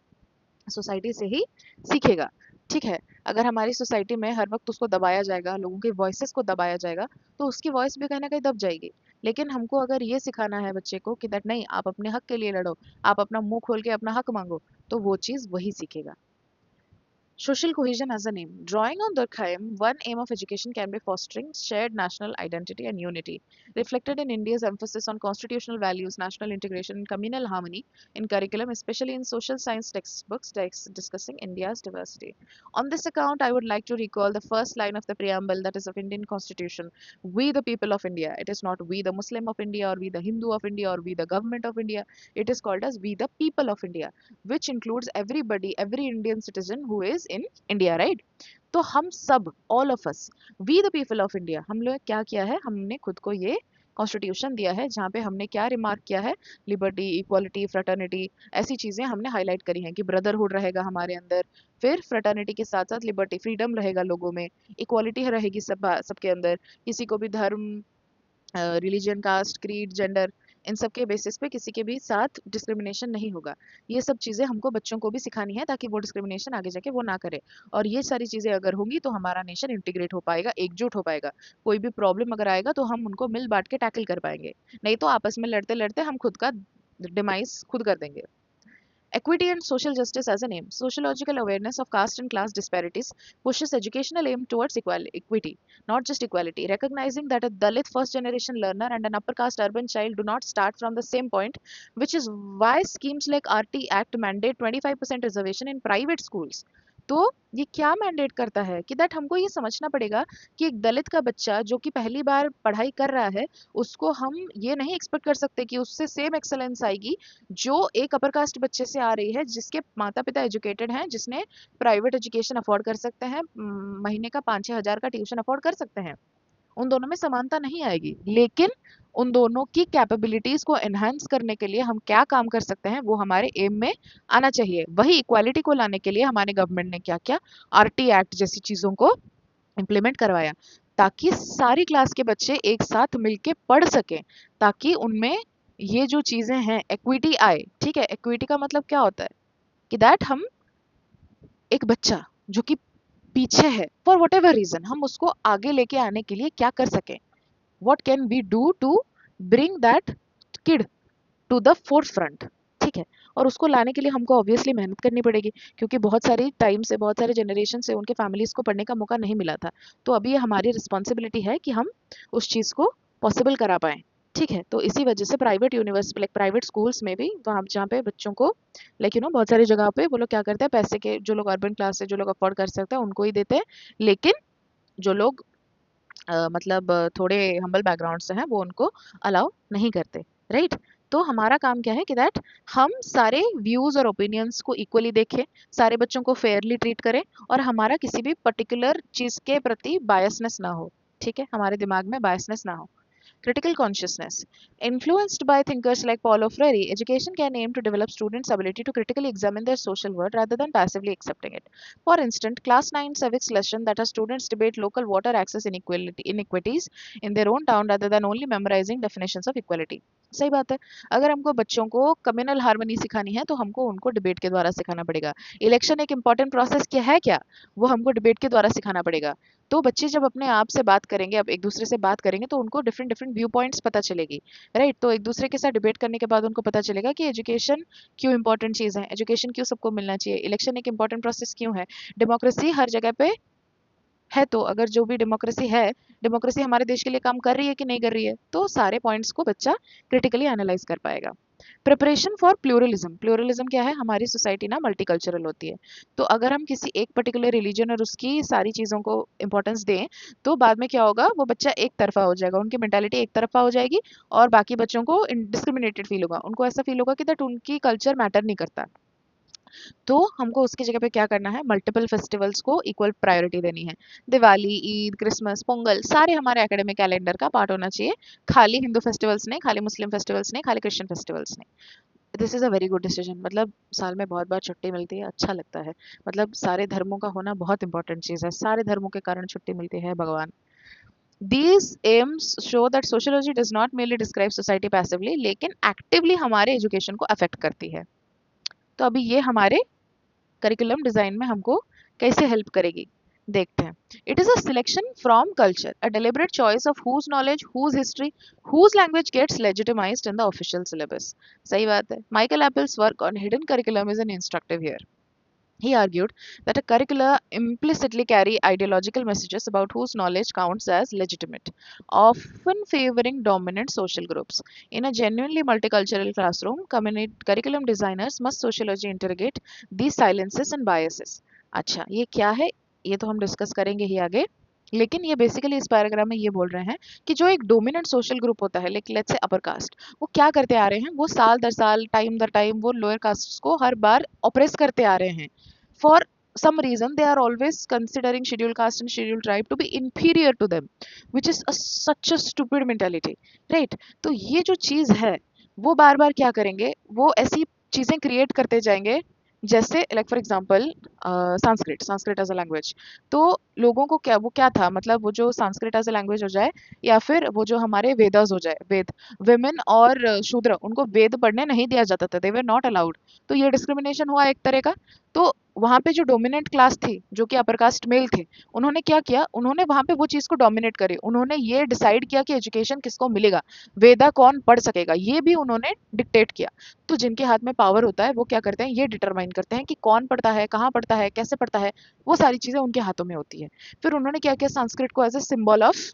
सोसाइटी से ही सीखेगा। ठीक है? अगर हमारी सोसाइटी में हर वक्त उसको दबाया जाएगा, लोगों की वॉइसेस को दबाया जाएगा, तो उसकी वॉइस भी कहीं ना कहीं दब जाएगी। लेकिन हमको अगर ये सिखाना है बच्चे को कि दैट नहीं, आप अपने हक के लिए लड़ो, आप अपना मुंह खोल के अपना हक मांगो, तो वो चीज वही सीखेगा। Social cohesion as an aim. Drawing on Durkheim, one aim of education can be fostering shared national identity and unity, reflected in India's emphasis on constitutional values, national integration, and communal harmony in curriculum, especially in social science textbooks discussing India's diversity. On this account, I would like to recall the first line of the preamble that is of Indian Constitution. We the people of India. It is not we the Muslim of India or we the Hindu of India or we the government of India. It is called as we the people of India, which includes everybody, every Indian citizen who is in India, right? तो हम सब, all of us, we the people of India, हम लोग क्या किया है? हमने खुद को ये कॉन्स्टिट्यूशन दिया है जहाँ पे हमने क्या रिमार्क किया है? लिबर्टी, इक्वालिटी, फ्रेटर्निटी, ऐसी चीजें हमने हाईलाइट करी हैं कि ब्रदरहुड रहेगा हमारे अंदर, फिर फ्रेटर्निटी के साथ साथ लिबर्टी, फ्रीडम रहेगा लोगों में, इक्वालिटी रहेगी सबके अंदर, किसी को भी धर्म, रिलीजन, कास्ट, क्रीड, जेंडर, इन सब के बेसिस पे किसी के भी साथ डिस्क्रिमिनेशन नहीं होगा। ये सब चीज़ें हमको बच्चों को भी सिखानी है ताकि वो डिस्क्रिमिनेशन आगे जाके वो ना करे। और ये सारी चीज़ें अगर होंगी तो हमारा नेशन इंटीग्रेट हो पाएगा, एकजुट हो पाएगा। कोई भी प्रॉब्लम अगर आएगा तो हम उनको मिल बांट के टैकल कर पाएंगे। नहीं तो आपस में लड़ते लड़ते हम खुद का डिमाइस खुद कर देंगे। Equity and social justice as an aim. Sociological awareness of caste and class disparities pushes educational aim towards equity, not just equality. Recognizing that a Dalit first generation learner and an upper caste urban child do not start from the same point, which is why schemes like RT Act mandate 25% reservation in private schools. तो ये क्या मैंडेट करता है कि दैट हमको ये समझना पड़ेगा कि एक दलित का बच्चा जो कि पहली बार पढ़ाई कर रहा है, उसको हम ये नहीं एक्सपेक्ट कर सकते कि उससे सेम एक्सेलेंस आएगी जो एक अपर कास्ट बच्चे से आ रही है जिसके माता पिता एजुकेटेड हैं, जिसने प्राइवेट एजुकेशन अफोर्ड कर सकते हैं, महीने का 5-6 हज़ार का ट्यूशन अफोर्ड कर सकते हैं। उन दोनों में समानता नहीं आएगी, लेकिन उन दोनों की कैपेबिलिटीज को एनहांस करने के लिए हम क्या काम कर सकते हैं वो हमारे एम में आना चाहिए। वही इक्वालिटी को लाने के लिए हमारे गवर्नमेंट ने क्या किया? आरटी एक्ट जैसी चीजों को इम्प्लीमेंट करवाया ताकि सारी क्लास के बच्चे एक साथ मिलके पढ़ सकें, ताकि उनमें ये जो चीजें हैं इक्विटी आए। ठीक है? इक्विटी का मतलब क्या होता है कि दैट हम एक बच्चा जो कि पीछे है फॉर वट एवर रीजन, हम उसको आगे लेके आने के लिए क्या कर सकें? What can we do to bring that kid to the forefront? ठीक है? और उसको लाने के लिए हमको ऑब्वियसली मेहनत करनी पड़ेगी, क्योंकि बहुत सारी टाइम से, बहुत सारे जनरेशन से उनके फैमिलीज को पढ़ने का मौका नहीं मिला था। तो अभी ये हमारी रिस्पॉन्सिबिलिटी है कि हम उस चीज़ को पॉसिबल करा पाएँ। ठीक है? तो इसी वजह से private university, like private schools में भी, वहाँ जहाँ पे बच्चों को, लाइक बहुत सारी जगह पे वो लोग क्या करते हैं, पैसे के, जो लोग अर्बन क्लास से, जो लोग अफोर्ड कर सकते हैं उनको ही देते हैं, लेकिन जो लोग मतलब थोड़े हम्बल बैकग्राउंड से हैं वो उनको अलाउ नहीं करते, राइट? तो हमारा काम क्या है कि दैट हम सारे व्यूज और ओपिनियंस को इक्वली देखें, सारे बच्चों को फेयरली ट्रीट करें, और हमारा किसी भी पर्टिकुलर चीज के प्रति बायसनेस ना हो। ठीक है? हमारे दिमाग में बायसनेस ना हो। Critical consciousness. Influenced by thinkers like Paulo Freire, education can aim to develop students' ability to critically examine their social world rather than passively accepting it. For instance, class 9 civics lesson that our students debate local water access inequities in their own town rather than only memorizing definitions of equality. सही बात है। अगर हमको बच्चों को कम्युनल हार्मनी सिखानी है तो हमको उनको डिबेट के द्वारा सिखाना पड़ेगा। इलेक्शन एक इंपॉर्टेंट प्रोसेस क्या है क्या, वो हमको डिबेट के द्वारा सिखाना पड़ेगा। तो बच्चे जब अपने आप से बात करेंगे, अब एक दूसरे से बात करेंगे, तो उनको डिफरेंट डिफरेंट व्यू पॉइंट्स पता चलेगी, राइट। तो एक दूसरे के साथ डिबेट करने के बाद उनको पता चलेगा कि एजुकेशन क्यों इंपॉर्टेंट चीज़ है, एजुकेशन क्यों सबको मिलना चाहिए, इलेक्शन एक इंपॉर्टेंट प्रोसेस क्यों है, डेमोक्रेसी हर जगह पे है। तो अगर जो भी डेमोक्रेसी है, डेमोक्रेसी हमारे देश के लिए काम कर रही है कि नहीं कर रही है, तो सारे पॉइंट्स को बच्चा क्रिटिकली एनालाइज कर पाएगा। Preparation for pluralism. प्लूरलिज्म क्या है, हमारी सोसाइटी ना मल्टीकल्चरल होती है। तो अगर हम किसी एक पर्टिकुलर रिलीजन और उसकी सारी चीज़ों को इंपॉर्टेंस दें, तो बाद में क्या होगा, वो बच्चा एक तरफा हो जाएगा, उनकी मेंटालिटी एक तरफा हो जाएगी और बाकी बच्चों को डिस्क्रिमिनेटेड फील होगा, उनको ऐसा फील होगा कि दैट उनकी कल्चर मैटर नहीं करता। तो हमको उसकी जगह पे क्या करना है, मल्टीपल फेस्टिवल्स को इक्वल प्रायोरिटी देनी है। दिवाली, ईद, क्रिसमस, पोंगल सारे हमारे एकेडमिक कैलेंडर का पार्ट होना चाहिए, खाली हिंदू फेस्टिवल्स नहीं, खाली मुस्लिम फेस्टिवल्स नहीं, खाली क्रिश्चियन फेस्टिवल्स नहीं। This is a very good decision. मतलब साल में बहुत बार छुट्टी मिलती है, अच्छा लगता है। मतलब सारे धर्मों का होना बहुत इंपॉर्टेंट चीज़ है, सारे धर्मों के कारण छुट्टी मिलती है भगवान। These aims show that sociology does not merely describe society passively, लेकिन एक्टिवली हमारे एजुकेशन को अफेक्ट करती है। तो अभी ये हमारे करिकुलम डिजाइन में हमको कैसे हेल्प करेगी, देखते हैं। It is a selection from culture, a deliberate choice of whose knowledge, whose history, whose language gets legitimised in the official syllabus. सही बात है। Michael Apple's work on hidden curriculum is an instructive here. He argued that a curricula implicitly carry ideological messages about whose knowledge counts as legitimate, often favoring dominant social groups. In a genuinely multicultural classroom, curriculum designers must sociology interrogate these silences and biases. अच्छा, ये क्या है, ये तो हम डिस्कस करेंगे ही आगे। लेकिन ये बेसिकली इस पैराग्राफ में ये बोल रहे हैं कि जो एक डोमिनेंट सोशल ग्रुप होता है, like let's say upper caste, वो क्या करते आ रहे हैं, वो साल दर साल, टाइम दर टाइम वो लोअर कास्ट को हर बार ऑप्रेस करते आ रहे हैं। For some reason they are always considering scheduled caste and scheduled tribe to be inferior to them, which is such a stupid mentality, right। तो ये जो चीज है, वो बार बार क्या करेंगे, वो ऐसी चीजें क्रिएट करते जाएंगे, जैसे like for example Sanskrit, Sanskrit as a language. तो लोगों को क्या, वो क्या था, मतलब वो जो संस्कृत एज अ लैंग्वेज हो जाए, या फिर वो जो हमारे वेदास हो जाए, वेद, विमेन और शूद्र, उनको वेद पढ़ने नहीं दिया जाता था, दे वर नॉट अलाउड। तो ये डिस्क्रिमिनेशन हुआ एक तरह का। तो वहां पे जो डोमिनेंट क्लास थी, जो कि अपर कास्ट मेल थे, उन्होंने क्या किया, उन्होंने वहां पे वो चीज को डोमिनेट करी, उन्होंने ये डिसाइड किया कि एजुकेशन किसको मिलेगा, वेदा कौन पढ़ सकेगा, ये भी उन्होंने डिक्टेट किया। तो जिनके हाथ में पावर होता है, वो क्या करते हैं, ये डिटरमाइन करते हैं कि कौन पढ़ता है, कहाँ पढ़ता है, कैसे पढ़ता है, वो सारी चीजें उनके हाथों में होती है। फिर उन्होंने क्या किया, संस्कृत को एज ए सिंबल ऑफ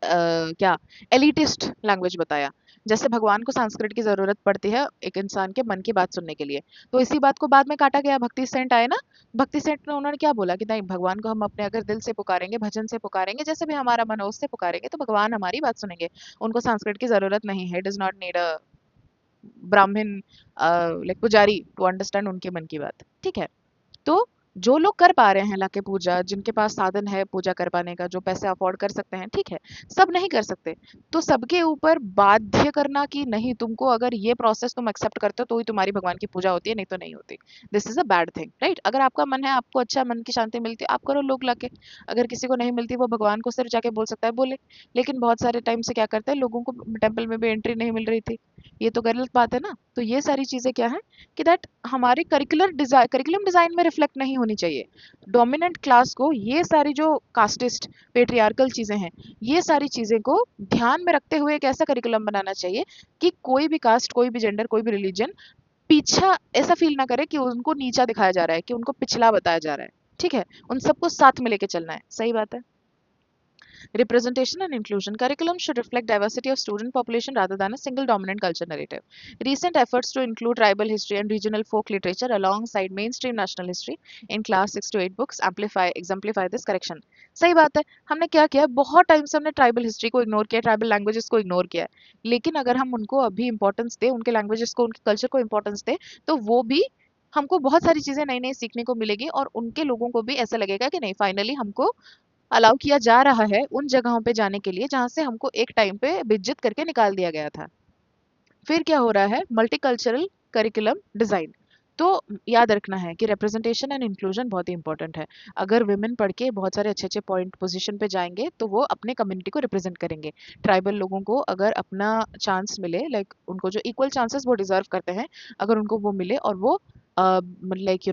क्या, एलिटिस्ट लैंग्वेज बताया। जैसे भगवान को संस्कृत की जरूरत पड़ती है एक इंसान के मन की बात सुनने के लिए, तो इसी बात को बाद में काटा गया, भक्ति सेंट आए ना, भक्ति सेंट ने उन्होंने क्या बोला कि नहीं, भगवान को हम अपने अगर दिल से पुकारेंगे, भजन से पुकारेंगे, जैसे भी हमारा मन हो उससे पुकारेंगे, तो भगवान हमारी बात सुनेंगे। उनको संस्कृत की जरूरत नहीं है, डज नॉट नीड अ ब्राह्मण लाइक पुजारी टू अंडरस्टैंड उनके मन की बात, ठीक है। तो जो लोग कर पा रहे हैं लाके पूजा, जिनके पास साधन है पूजा कर पाने का, जो पैसे अफोर्ड कर सकते हैं, ठीक है, सब नहीं कर सकते। तो सबके ऊपर बाध्य करना कि नहीं, तुमको अगर ये प्रोसेस तुम एक्सेप्ट करते हो तो ही तुम्हारी भगवान की पूजा होती है, नहीं तो नहीं होती, this is a bad thing, right. अगर आपका मन है, आपको अच्छा मन की शांति मिलती है, आप करो लोग लाके। अगर किसी को नहीं मिलती, वो भगवान को सिर्फ जाके बोल सकता है, बोले। लेकिन बहुत सारे टाइम से क्या करते हैं, लोगों को टेम्पल में भी एंट्री नहीं मिल रही थी, ये तो गलत बात है ना। तो ये सारी चीजें क्या है कि दैट हमारे करिकुलम डिजाइन में रिफ्लेक्ट नहीं होनी चाहिए। डोमिनेंट क्लास को ये सारी जो कास्टिस्ट पेट्रियार्कल चीजें हैं, ये सारी चीजें को ध्यान में रखते हुए एक ऐसा करिकुलम बनाना चाहिए कि कोई भी कास्ट, कोई भी जेंडर, कोई भी रिलीजन पीछा ऐसा फील ना करे कि उनको नीचा दिखाया जा रहा है, कि उनको पिछला बताया जा रहा है, ठीक है। उन सबको साथ में लेके चलना है, सही बात है। Representation and inclusion. Curriculum should reflect diversity of student population rather than a single dominant culture narrative. Recent efforts to include tribal history and regional folk literature alongside mainstream national history in class 6 to 8 books exemplify this correction. सही बात है। हमने क्या किया, बहुत टाइम से हमने ट्राइबल हिस्ट्री को इग्नोर किया, ट्राइबल लैंग्वेजेस को इग्नोर किया है। लेकिन अगर हम उनको अभी इंपॉर्टेंस दें, उनके लैंग्वेजेस को, उनके कल्चर को इंपॉर्टेंस दें, तो वो भी हमको बहुत सारी चीजें नई नई सीखने को मिलेगी, और उनके लोगों को भी ऐसा लगेगा कि नहीं, फाइनली हमको अलाउ किया जा रहा है उन जगहों पे जाने के लिए जहाँ से हमको एक टाइम पे बेइज्जत करके निकाल दिया गया था। फिर क्या हो रहा है, मल्टीकल्चरल करिकुलम डिजाइन। तो याद रखना है कि रिप्रेजेंटेशन एंड इंक्लूजन बहुत ही इंपॉर्टेंट है। अगर विमेन पढ़ के बहुत सारे अच्छे अच्छे पॉइंट पोजीशन पे जाएंगे तो वो अपने कम्युनिटी को रिप्रेजेंट करेंगे। ट्राइबल लोगों को अगर अपना चांस मिले, लाइक उनको जो इक्वल चांसेस वो डिजर्व करते हैं, अगर उनको वो मिले और वो लाइक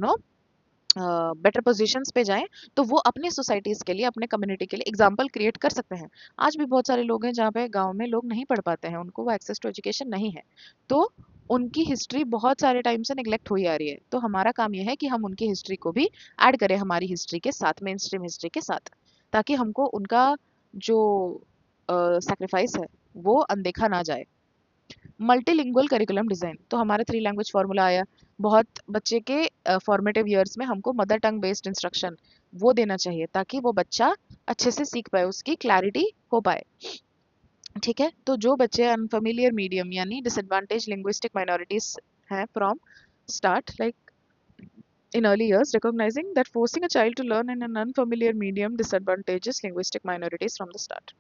बेटर पोजीशंस पे जाएं, तो वो अपनी सोसाइटीज के लिए, अपने कम्युनिटी के लिए एग्जाम्पल क्रिएट कर सकते हैं। आज भी बहुत सारे लोग हैं जहाँ पे गांव में लोग नहीं पढ़ पाते हैं, उनको वो एक्सेस टू एजुकेशन नहीं है, तो उनकी हिस्ट्री बहुत सारे टाइम से निगलेक्ट हुई आ रही है। तो हमारा काम यह है कि हम उनकी हिस्ट्री को भी ऐड करें हमारी हिस्ट्री के साथ, मेन स्ट्रीम हिस्ट्री के साथ, ताकि हमको उनका जो सेक्रीफाइस है वो अनदेखा ना जाए। मल्टीलिंगुअल करिकुलम डिजाइन, तो हमारा 3 लैंग्वेज फार्मूला आया। बहुत बच्चे के फॉर्मेटिव ईयर्स में हमको मदर टंग बेस्ड इंस्ट्रक्शन वो देना चाहिए ताकि वो बच्चा अच्छे से सीख पाए, उसकी क्लैरिटी हो पाए। ठीक है, तो जो बच्चे अनफेमिलियर मीडियम यानी डिसएडवांटेज लिंग्विस्टिक माइनॉरिटीज हैं from start, like in early years, recognizing that forcing a child to learn in an unfamiliar medium disadvantages linguistic minorities from the start.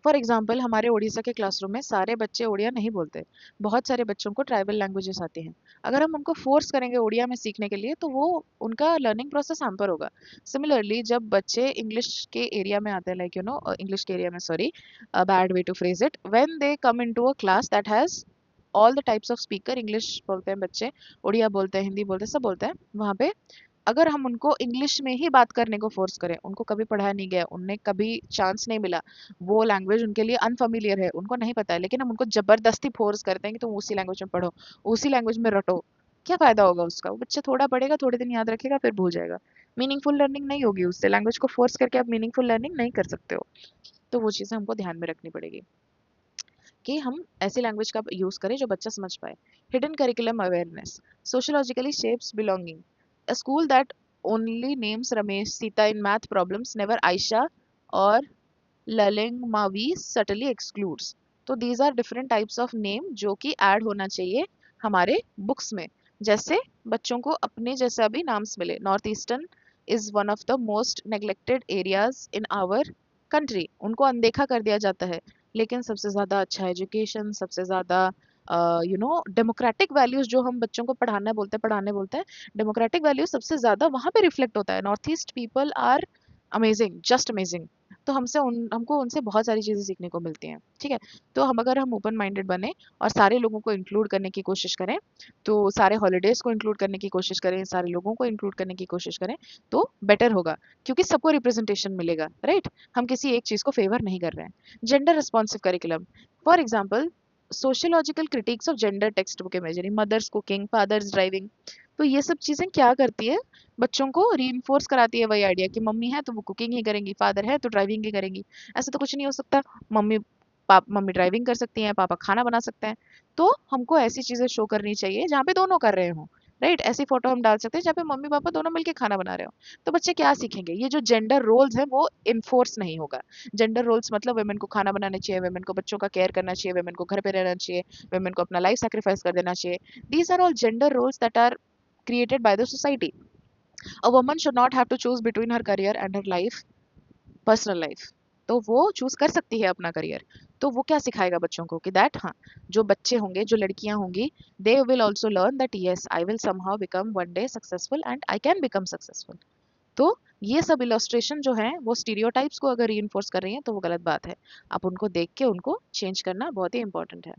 For example, हमारे उड़ीसा के क्लासरूम में सारे बच्चे उड़िया नहीं बोलते, बहुत सारे बच्चों को ट्राइबल लैंग्वेजेस आती हैं। अगर हम उनको फोर्स करेंगे उड़िया में सीखने के लिए तो वो उनका लर्निंग प्रोसेस हैम्पर होगा। सिमिलरली जब बच्चे इंग्लिश के एरिया में आते हैं, लाइक इंग्लिश के एरिया में, sorry, bad way to phrase it, when they come into a class that has all the types of speaker, English बोलते हैं बच्चे, उड़िया बोलते हैं, हिंदी बोलते हैं, सब बोलते हैं, वहाँ पे अगर हम उनको इंग्लिश में ही बात करने को फोर्स करें, उनको कभी पढ़ाया नहीं गया, उन्हें कभी चांस नहीं मिला, वो लैंग्वेज उनके लिए अनफेमिलियर है, उनको नहीं पता है, लेकिन हम उनको जबरदस्ती फोर्स करते हैं कि तुम उसी लैंग्वेज में पढ़ो, उसी लैंग्वेज में रटो, क्या फायदा होगा उसका? वो बच्चा थोड़ा पढ़ेगा, थोड़े दिन याद रखेगा, फिर भूल जाएगा। मीनिंगफुल लर्निंग नहीं होगी उससे, लैंग्वेज को फोर्स करके आप मीनिंगफुल लर्निंग नहीं कर सकते हो। तो वो चीज़ें हमको ध्यान में रखनी पड़ेगी कि हम ऐसी लैंग्वेज का यूज करें जो बच्चा समझ पाए। Hidden curriculum awareness, sociologically shapes belonging, a school that only names Ramesh Sita in math problems, never Aisha or Laling Mavi subtly excludes. तो these are different types of name जो कि ऐड होना चाहिए हमारे बुक्स में। जैसे बच्चों को अपने जैसा भी नाम्स मिले। North eastern is one of the most neglected areas in our country, उनको अनदेखा कर दिया जाता है, लेकिन सबसे ज़्यादा अच्छा एजुकेशन, सबसे ज़्यादा डेमोक्रेटिक वैल्यूज जो हम बच्चों को पढ़ाने बोलते हैं, डेमोक्रेटिक वैल्यूज सबसे ज़्यादा वहाँ पे रिफ्लेक्ट होता है। North east people are amazing, just amazing. तो हमको उनसे बहुत सारी चीज़ें सीखने को मिलती हैं। ठीक है, तो अगर हम ओपन माइंडेड बने और सारे लोगों को इंक्लूड करने की कोशिश करें, तो सारे हॉलीडेज को इंक्लूड करने की कोशिश करें, सारे लोगों को इंक्लूड करने की कोशिश करें, तो बेटर होगा, क्योंकि सबको रिप्रेजेंटेशन मिलेगा, राइट? हम किसी एक चीज़ को फेवर नहीं कर रहे हैं। Gender responsive curriculum, for example sociological critics of gender textbook imagery, mothers cooking, fathers driving. तो ये सब चीज़ें क्या करती है, बच्चों को रीइंफोर्स कराती है वही आइडिया कि मम्मी है तो वो कुकिंग ही करेंगी, फादर है तो ड्राइविंग ही करेंगी। ऐसा तो कुछ नहीं हो सकता। मम्मी मम्मी ड्राइविंग कर सकती हैं, पापा खाना बना सकते हैं। तो हमको ऐसी चीज़ें शो करनी चाहिए जहाँ पे दोनों कर रहे हों, राइट? ऐसी फोटो हम डाल सकते हैं जहाँ पे मम्मी पापा दोनों मिलके खाना बना रहे हो। तो बच्चे क्या सीखेंगे? ये जो जेंडर रोल्स है वो इन्फोर्स नहीं होगा। जेंडर रोल्स मतलब वेमेन को खाना बनाना चाहिए, वेमेन को बच्चों का केयर करना चाहिए, वेमेन को घर पे रहना चाहिए, वेमेन को अपना लाइफ सेक्रीफाइस कर देना चाहिए। These are all gender roles that are created by the society. A woman should not have to choose between her career and her life, personal life. तो वो चूज कर सकती है अपना करियर। तो वो क्या सिखाएगा बच्चों को कि दैट, हाँ, जो बच्चे होंगे, जो लड़कियां होंगी, they will also learn that yes I will somehow become one day successful and I can become successful. तो ये सब इलस्ट्रेशन जो है वो स्टीरियोटाइप्स को अगर री कर रही हैं तो वो गलत बात है। आप उनको देख के उनको चेंज करना बहुत ही इंपॉर्टेंट है।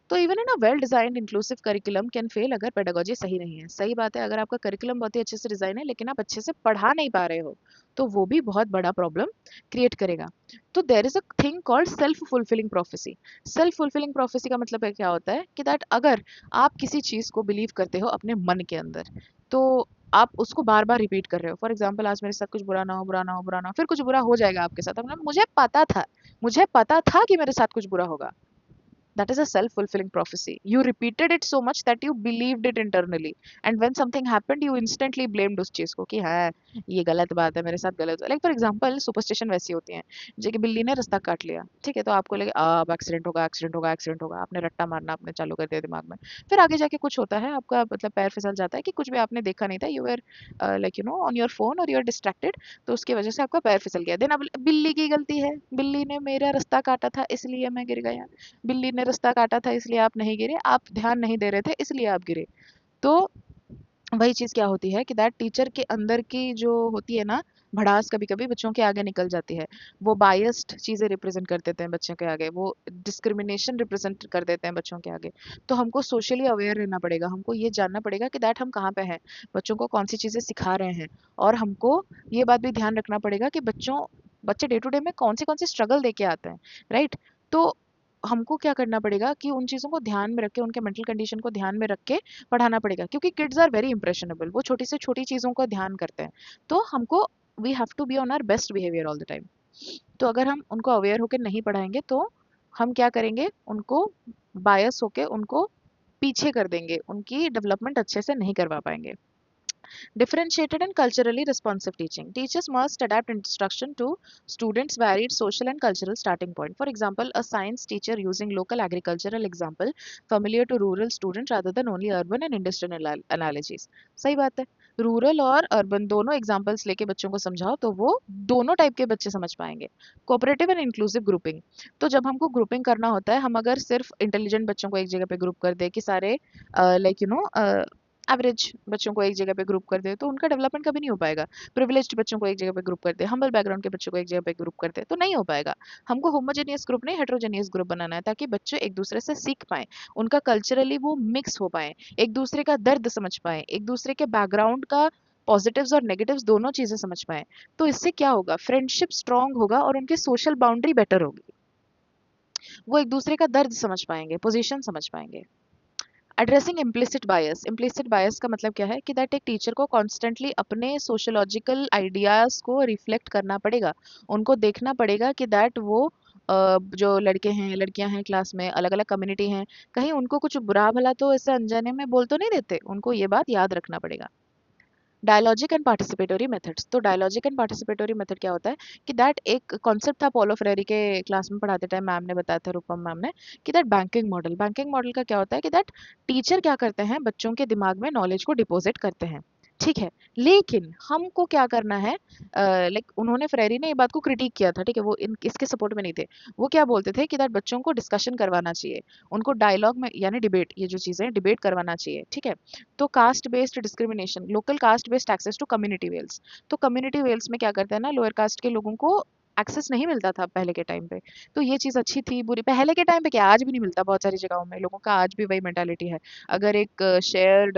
तो even in a well designed inclusive curriculum can fail अगर पेडागोजी सही नहीं है। सही बात है, अगर आपका करिकुलम बहुत ही अच्छे से डिजाइन है लेकिन आप अच्छे से पढ़ा नहीं पा रहे हो, तो वो भी बहुत बड़ा प्रॉब्लम क्रिएट करेगा। तो there is a thing called self fulfilling prophecy. Self fulfilling prophecy का मतलब है क्या होता है कि दैट अगर आप किसी चीज को बिलीव करते हो अपने मन के अंदर, तो आप उसको बार बार रिपीट कर रहे हो। फॉर एग्जाम्पल, आज मेरे साथ कुछ बुरा ना हो, बुरा ना हो, बुरा ना हो, फिर कुछ बुरा हो जाएगा आपके साथ। मुझे पता था कि मेरे साथ कुछ बुरा होगा, That is a self-fulfilling prophecy. You repeated it so much that you believed it internally, and when something happened you instantly blamed उस चीज को कि हाँ ये गलत बात है, मेरे साथ गलत। लाइक फॉर एग्जांपल सुपरस्टिशन वैसी होती हैं, जैसे कि बिल्ली ने रास्ता काट लिया, ठीक है, तो आपको लगे अब एक्सीडेंट होगा, एक्सीडेंट होगा, एक्सीडेंट होगा, आपने रट्टा मारना आपने चालू कर दिया दिमाग में। फिर आगे जाके कुछ होता है, आपका मतलब पैर फिसल जाता है कि कुछ भी आपने देखा नहीं था, you are like you know on your phone और यू आर डिस्ट्रैक्टेड, तो उसकी वजह से आपका पैर फिसल गया। देन अब बिल्ली की गलती है, बिल्ली ने मेरा रास्ता काटा था इसलिए मैं गिर गया, बिल्ली ने रास्ता काटा था इसलिए आप नहीं गिरे, आप ध्यान नहीं दे रहे थे इसलिए आप गिरे। तो वही चीज़ क्या होती है कि दैट टीचर के अंदर की जो होती है ना भड़ास, कभी कभी बच्चों के आगे निकल जाती है। वो बायस्ड चीज़ें रिप्रेजेंट कर देते हैं बच्चों के आगे, वो डिस्क्रिमिनेशन रिप्रेजेंट कर देते हैं बच्चों के आगे। तो हमको सोशली अवेयर रहना पड़ेगा, हमको ये जानना पड़ेगा कि दैट हम कहाँ पे हैं, बच्चों को कौन सी चीज़ें सिखा रहे हैं। और हमको ये बात भी ध्यान रखना पड़ेगा कि बच्चे डे टू डे में कौन सी स्ट्रगल देके आते हैं, राइट। तो हमको क्या करना पड़ेगा कि उन चीज़ों को ध्यान में रख के, उनके मेंटल कंडीशन को ध्यान में रख के पढ़ाना पड़ेगा, क्योंकि किड्स आर वेरी इंप्रेशनेबल, वो छोटी से छोटी चीज़ों को ध्यान करते हैं। तो हमको we have to be on our best behaviour all the time. तो अगर हम उनको अवेयर होकर नहीं पढ़ाएंगे तो हम क्या करेंगे, उनको बायस होके उनको पीछे कर देंगे, उनकी डेवलपमेंट अच्छे से नहीं करवा पाएंगे। Differentiated and culturally responsive teaching. Teachers must adapt instruction to students' varied social and cultural starting point. For example, a science teacher using local agricultural example familiar to rural student rather than only urban and industrial analogies. सही बात है। रूरल और अर्बन दोनों एग्जाम्पल्स लेके बच्चों को समझाओ तो वो दोनों टाइप के बच्चे समझ पाएंगे। कोऑपरेटिव एंड इंक्लूसिव ग्रुपिंग, तो जब हमको ग्रुपिंग करना होता है, हम अगर सिर्फ इंटेलिजेंट बच्चों को एक जगह पे ग्रुप कर दे कि सारे लाइक यू नो एवरेज बच्चों को एक जगह पे ग्रुप कर दे तो उनका डेवलपमेंट कभी नहीं हो पाएगा। प्रिविलेज्ड बच्चों को एक जगह पे ग्रुप कर दे, हम्बल बैकग्राउंड के बच्चों को एक जगह पे ग्रुप कर दे तो नहीं हो पाएगा। हमको होमोजेनियस ग्रुप नहीं, हेटेरोजेनियस ग्रुप बनाना है, ताकि बच्चे एक दूसरे से सीख पाए, उनका कल्चरली वो मिक्स हो पाए, एक दूसरे का दर्द समझ पाए, एक दूसरे के बैकग्राउंड का पॉजिटिव्स और नेगेटिव्स दोनों चीजें समझ पाए। तो इससे क्या होगा, फ्रेंडशिप स्ट्रांग होगा और उनकी सोशल बाउंड्री बेटर होगी, वो एक दूसरे का दर्द समझ पाएंगे, पोजीशन समझ पाएंगे। एड्रेसिंग इम्प्लिसिट बायस, इम्प्लिसिट बायस का मतलब क्या है कि दैट एक टीचर को कॉन्स्टेंटली अपने सोशोलॉजिकल आइडियाज को रिफ्लेक्ट करना पड़ेगा, उनको देखना पड़ेगा कि दैट वो जो लड़के हैं लड़कियां हैं क्लास में, अलग अलग कम्युनिटी हैं, कहीं उनको कुछ बुरा भला तो ऐसे अनजाने में बोल तो नहीं देते, उनको ये बात याद रखना पड़ेगा। डायलॉजिक एंड पार्टिसिपेटरी मेथड्स, तो डायलॉजिक एंड पार्टिसिपेटरी मेथड क्या होता है कि दैट एक कॉन्सेप्ट था पॉलो फ्रेरी के क्लास में पढ़ाते टाइम मैम ने बताया था, रूपम मैम ने, कि दैट बैंकिंग मॉडल का क्या होता है कि दैट टीचर क्या करते हैं, बच्चों के दिमाग में नॉलेज को डिपॉजिट करते हैं, ठीक है। लेकिन हमको क्या करना है, लाइक उन्होंने फ्रेरी ने ये बात को क्रिटिक किया था, ठीक है, वो इसके सपोर्ट में नहीं थे। वो क्या बोलते थे कि दैट बच्चों को डिस्कशन करवाना चाहिए, उनको डायलॉग में यानी डिबेट, ये जो चीज़ें डिबेट करवाना चाहिए, ठीक है। तो caste based discrimination, local caste based access to community wells, तो कम्युनिटी वेल्स में क्या करते हैं ना, लोअर कास्ट के लोगों को एक्सेस नहीं मिलता था पहले के टाइम पे। तो ये चीज़ अच्छी थी बुरी, पहले के टाइम पे क्या, आज भी नहीं मिलता, बहुत सारी जगहों में लोगों का आज भी वही मेंटालिटी है। अगर एक शेयर्ड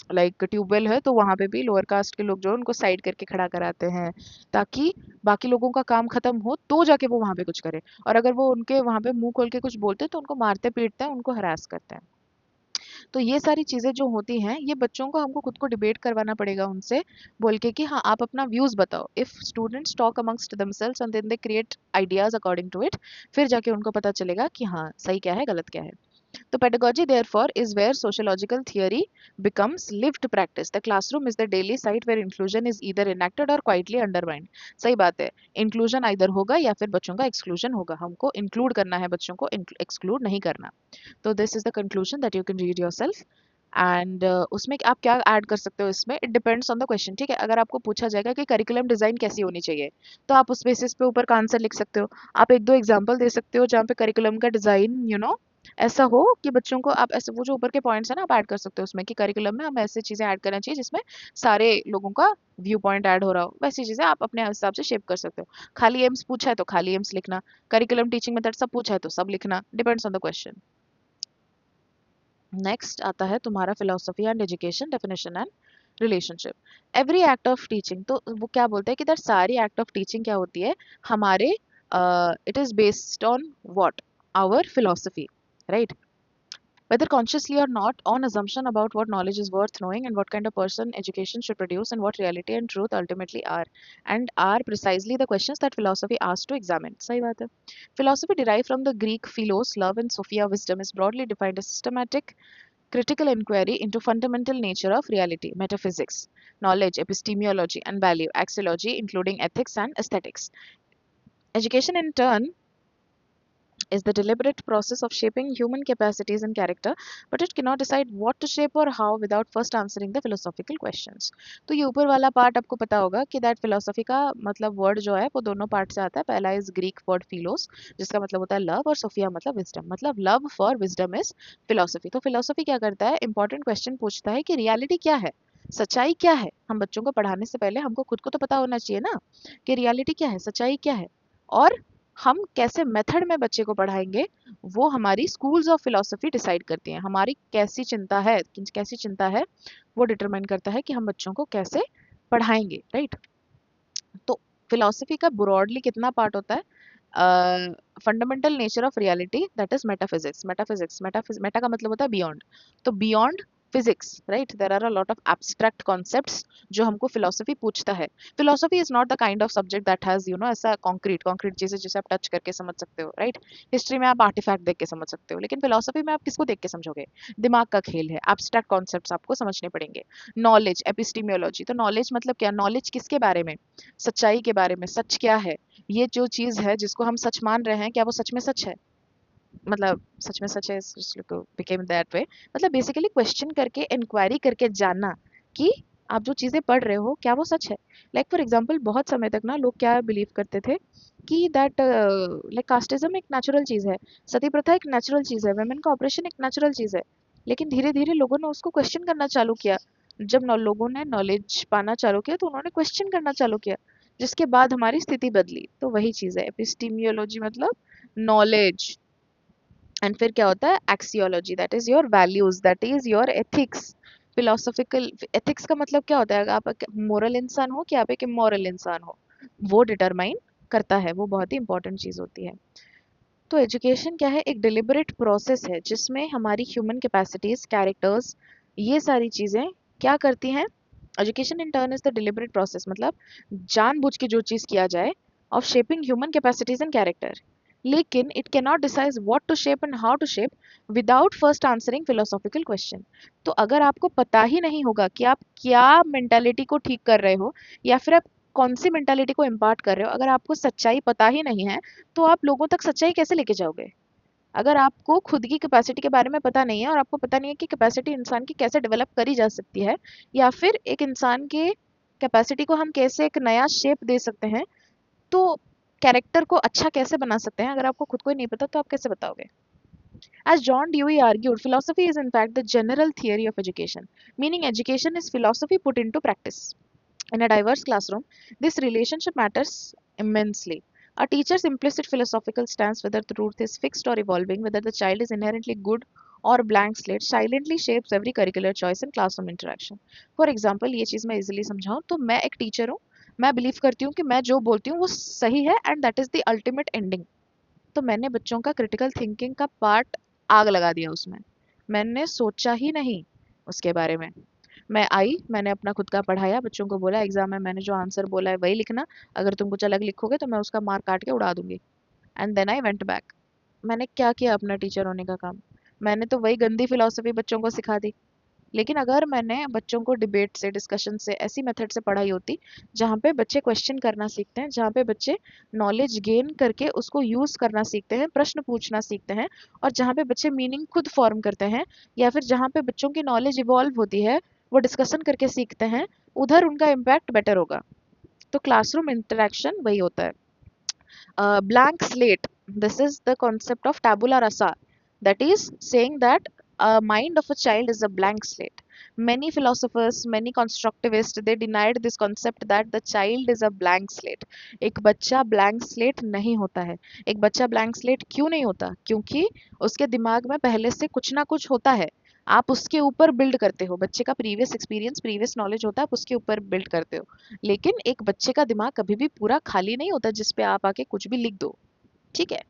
लाइक ट्यूबवेल है तो वहां पे भी लोअर कास्ट के लोग जो है उनको साइड करके खड़ा कराते हैं, ताकि बाकी लोगों का काम खत्म हो तो जाके वो वहां पे कुछ करे, और अगर वो उनके वहां पे मुंह खोल के कुछ बोलते हैं तो उनको मारते पीटते हैं, उनको हरास करते हैं। तो ये सारी चीज़ें जो होती हैं, ये बच्चों को हमको खुद को डिबेट करवाना पड़ेगा उनसे, बोल के कि हाँ आप अपना व्यूज़ बताओ। If students talk amongst themselves and then they create ideas according to it, फिर जाके उनको पता चलेगा कि हाँ सही क्या है गलत क्या है। तो pedagogy, therefore, is where sociological theory becomes lived practice. The classroom is the daily site where inclusion is either enacted or quietly undermined. सही बात है, इंक्लूजन आइदर होगा या फिर बच्चों का एक्सक्लूजन होगा, हमको इंक्लूड करना है, बच्चों को एक्सक्लूड नहीं करना। तो this is the conclusion that you can read your self. And उसमें आप क्या ऐड कर सकते हो, इसमें it depends on the question, ठीक है। अगर आपको पूछा जाएगा कि करिकुलम डिजाइन कैसी होनी चाहिए, तो आप उस बेसिस पे ऊपर का आंसर लिख सकते हो। आप एक दो एग्जांपल दे सकते हो जहाँ पे करिकुलम का डिजाइन ऐसा हो कि बच्चों को, आप ऐसे वो जो ऊपर के पॉइंट्स है ना आप ऐड कर सकते हो उसमें, कि करिकुलम में हम ऐसे चीजें ऐड करना चाहिए जिसमें सारे लोगों का व्यू पॉइंट ऐड हो रहा हो, वैसी चीजें आप अपने हिसाब से शेप कर सकते हो। खाली एम्स पूछा है तो खाली एम्स लिखना, करिकुलम टीचिंग मेथड सब पूछा है तो सब लिखना, depends on the question. Next आता है तुम्हारा philosophy and education definition and relationship. Every act of teaching, तो वो क्या बोलते हैं कि दैट सारी एक्ट ऑफ टीचिंग क्या होती है हमारे, it is based on what, our philosophy, right. whether consciously or not, on assumption about what knowledge is worth knowing and what kind of person education should produce and what reality and truth ultimately are, and are precisely the questions that philosophy asks to examine. सही बात है. Philosophy derived from the Greek philos, love, and sophia, wisdom, is broadly defined as systematic critical inquiry into fundamental nature of reality, metaphysics, knowledge, epistemology, and value, axiology, including ethics and aesthetics. Education, in turn, is the deliberate process of shaping human capacities and character, but it cannot decide what to shape or how without first answering the philosophical questions. तो ये ऊपर वाला पार्ट आपको पता होगा कि दैट फिलोसफी का मतलब वर्ड जो है वो दोनों पार्ट से आता है. पहला इज ग्रीक वर्ड फिलोस, जिसका मतलब होता है लव, और सोफिया मतलब विजडम. मतलब love for wisdom is philosophy. तो फिलोसफी क्या करता है, इंपॉर्टेंट क्वेश्चन पूछता है कि रियलिटी क्या है, सच्चाई क्या है. हम बच्चों को पढ़ाने से पहले हमको खुद को तो पता होना चाहिए ना कि रियलिटी क्या है, सच्चाई क्या है, और हम कैसे मेथड में बच्चे को पढ़ाएंगे वो हमारी स्कूल्स ऑफ फिलोसफी डिसाइड करती हैं. हमारी कैसी चिंता है वो डिटरमाइन करता है कि हम बच्चों को कैसे पढ़ाएंगे, राइट. तो फिलोसफी का ब्रॉडली कितना पार्ट होता है. Fundamental nature of reality, that is metaphysics. Meta का मतलब होता है बियॉन्ड. तो beyond physics, right, there are a lot of abstract concepts जो हमको फिलोसफी पूछता है. Philosophy is not the kind of subject that has ऐसा कॉन्क्रीट चीजें जिसे आप टच करके समझ सकते हो, राइट. हिस्ट्री में आप आर्टिफैक्ट देख के समझ सकते हो, लेकिन फिलोसफी में आप किसको देख के समझोगे. दिमाग का खेल है, एब्स्ट्रैक्ट कॉन्सेप्ट्स आपको समझने पड़ेंगे. नॉलेज, एपिस्टीमियोलॉजी. तो नॉलेज मतलब क्या, नॉलेज किसके बारे में, सच्चाई के बारे में. सच क्या है, ये जो चीज है जिसको हम सच मान रहे हैं, क्या वो सच में सच है. मतलब सच में सच है, बिकेम दैट वे. मतलब बेसिकली क्वेश्चन करके, इंक्वायरी करके जानना कि आप जो चीजें पढ़ रहे हो क्या वो सच है. लाइक फॉर एग्जांपल, बहुत समय तक ना लोग क्या बिलीव करते थे कि दैट लाइक कास्टिज्म एक नेचुरल चीज है, सती प्रथा एक नेचुरल चीज है, वेमेन का ऑपरेशन एक नेचुरल चीज है. लेकिन धीरे धीरे लोगों ने उसको क्वेश्चन करना चालू किया. जब लोगों ने नॉलेज पाना चालू किया तो उन्होंने क्वेश्चन करना चालू किया, जिसके बाद हमारी स्थिति बदली. तो वही चीज है एपिस्टीमियोलॉजी, मतलब नॉलेज. एंड फिर क्या होता है, axiology, that is your values, that is your ethics. Philosophical ethics का मतलब क्या होता है, अगर आप मोरल इंसान हो कि आप एक इमोरल इंसान हो, वो डिटरमाइन करता है. वो बहुत ही इंपॉर्टेंट चीज होती है. तो एजुकेशन क्या है, एक डिलिबरेट प्रोसेस है जिसमें हमारी ह्यूमन कैपेसिटीज, कैरेक्टर्स, ये सारी चीजें क्या करती हैं. Education in turn is the deliberate process, मतलब जानबूझ के जो चीज किया जाए, of shaping human capacities and character. लेकिन it cannot decide what to shape and how to shape without first answering philosophical question. तो अगर आपको पता ही नहीं होगा कि आप क्या मेंटालिटी को ठीक कर रहे हो, या फिर आप कौन सी मेंटालिटी को इम्पार्ट कर रहे हो, अगर आपको सच्चाई पता ही नहीं है, तो आप लोगों तक सच्चाई कैसे लेके जाओगे. अगर आपको खुद की कैपेसिटी के बारे में पता नहीं है, और आपको पता नहीं है कि कैपेसिटी इंसान की कैसे डेवलप करी जा सकती है, या फिर एक इंसान के कैपेसिटी को हम कैसे एक नया शेप दे सकते हैं, तो कैरेक्टर को अच्छा कैसे बना सकते हैं, अगर आपको खुद को ही नहीं पता तो आप कैसे बताओगे. As John Dewey argued, philosophy is in fact the general theory of education, meaning education is philosophy put into practice. In a diverse classroom, this relationship matters immensely. A teacher's implicit philosophical stance, whether the truth is fixed or evolving, whether the child is inherently good or blank slate, silently shapes every curricular choice and classroom interaction. For example, ये चीज़ मैं easily समझाऊँ तो मैं एक टीचर हूँ, मैं बिलीव करती हूँ कि मैं जो बोलती हूँ वो सही है, and that is the ultimate ending. तो मैंने बच्चों का क्रिटिकल थिंकिंग का पार्ट आग लगा दिया उसमें. मैंने सोचा ही नहीं उसके बारे में. मैं आई, मैंने अपना खुद का पढ़ाया, बच्चों को बोला एग्जाम में मैंने जो आंसर बोला है वही लिखना, अगर तुम कुछ अलग लिखोगे तो मैं उसका मार्क काट के उड़ा दूंगी. And then I went back. मैंने क्या किया अपना टीचर होने का काम, मैंने तो वही गंदी फिलॉसफी बच्चों को सिखा दी. लेकिन अगर मैंने बच्चों को डिबेट से, डिस्कशन से, ऐसी मेथड से पढ़ाई होती जहाँ पे बच्चे क्वेश्चन करना सीखते हैं, जहाँ पे बच्चे नॉलेज गेन करके उसको यूज करना सीखते हैं, प्रश्न पूछना सीखते हैं, और जहाँ पे बच्चे मीनिंग खुद फॉर्म करते हैं, या फिर जहाँ पे बच्चों की नॉलेज इवॉल्व होती है, वो डिस्कशन करके सीखते हैं, उधर उनका इम्पैक्ट बेटर होगा. तो क्लासरूम इंटरेक्शन वही होता है. Blank slate, this is the concept of tabula rasa, that is saying that a mind of a child is a blank slate. Many philosophers, many constructivists, they denied this concept that the child is a blank slate. एक बच्चा blank slate नहीं होता है. एक बच्चा blank slate क्यों नहीं होता, क्योंकि उसके दिमाग में पहले से कुछ ना कुछ होता है, आप उसके ऊपर बिल्ड करते हो. बच्चे का प्रीवियस एक्सपीरियंस, प्रीवियस नॉलेज होता है, आप उसके ऊपर बिल्ड करते हो. लेकिन एक बच्चे का दिमाग कभी भी पूरा खाली नहीं होता जिस पे आप आके कुछ भी लिख दो. ठीक है.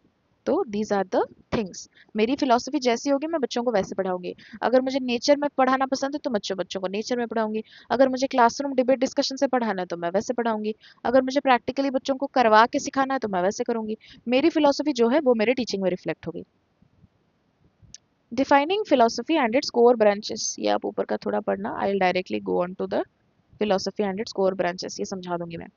तो दीज आर द थिंग्स। मेरी फिलॉसफी जैसी होगी मैं बच्चों को वैसे पढ़ाऊंगी। अगर मुझे नेचर में पढ़ाना पसंद है तो बच्चों बच्चों को नेचर में पढ़ाऊंगी। अगर मुझे क्लासरूम डिबेट डिस्कशन से पढ़ाना है तो मैं वैसे पढ़ाऊंगी। अगर मुझे प्रैक्टिकली बच्चों को करवा के सिखाना है तो मैं वैसे करूंगी। मेरी फिलॉसफी जो है वो मेरे टीचिंग में रिफ्लेक्ट होगी। Defining philosophy and its core branches, ये आप ऊपर का थोड़ा पढ़ना। I will directly go on to the philosophy and its core branches, ये समझा दूंगी मैं।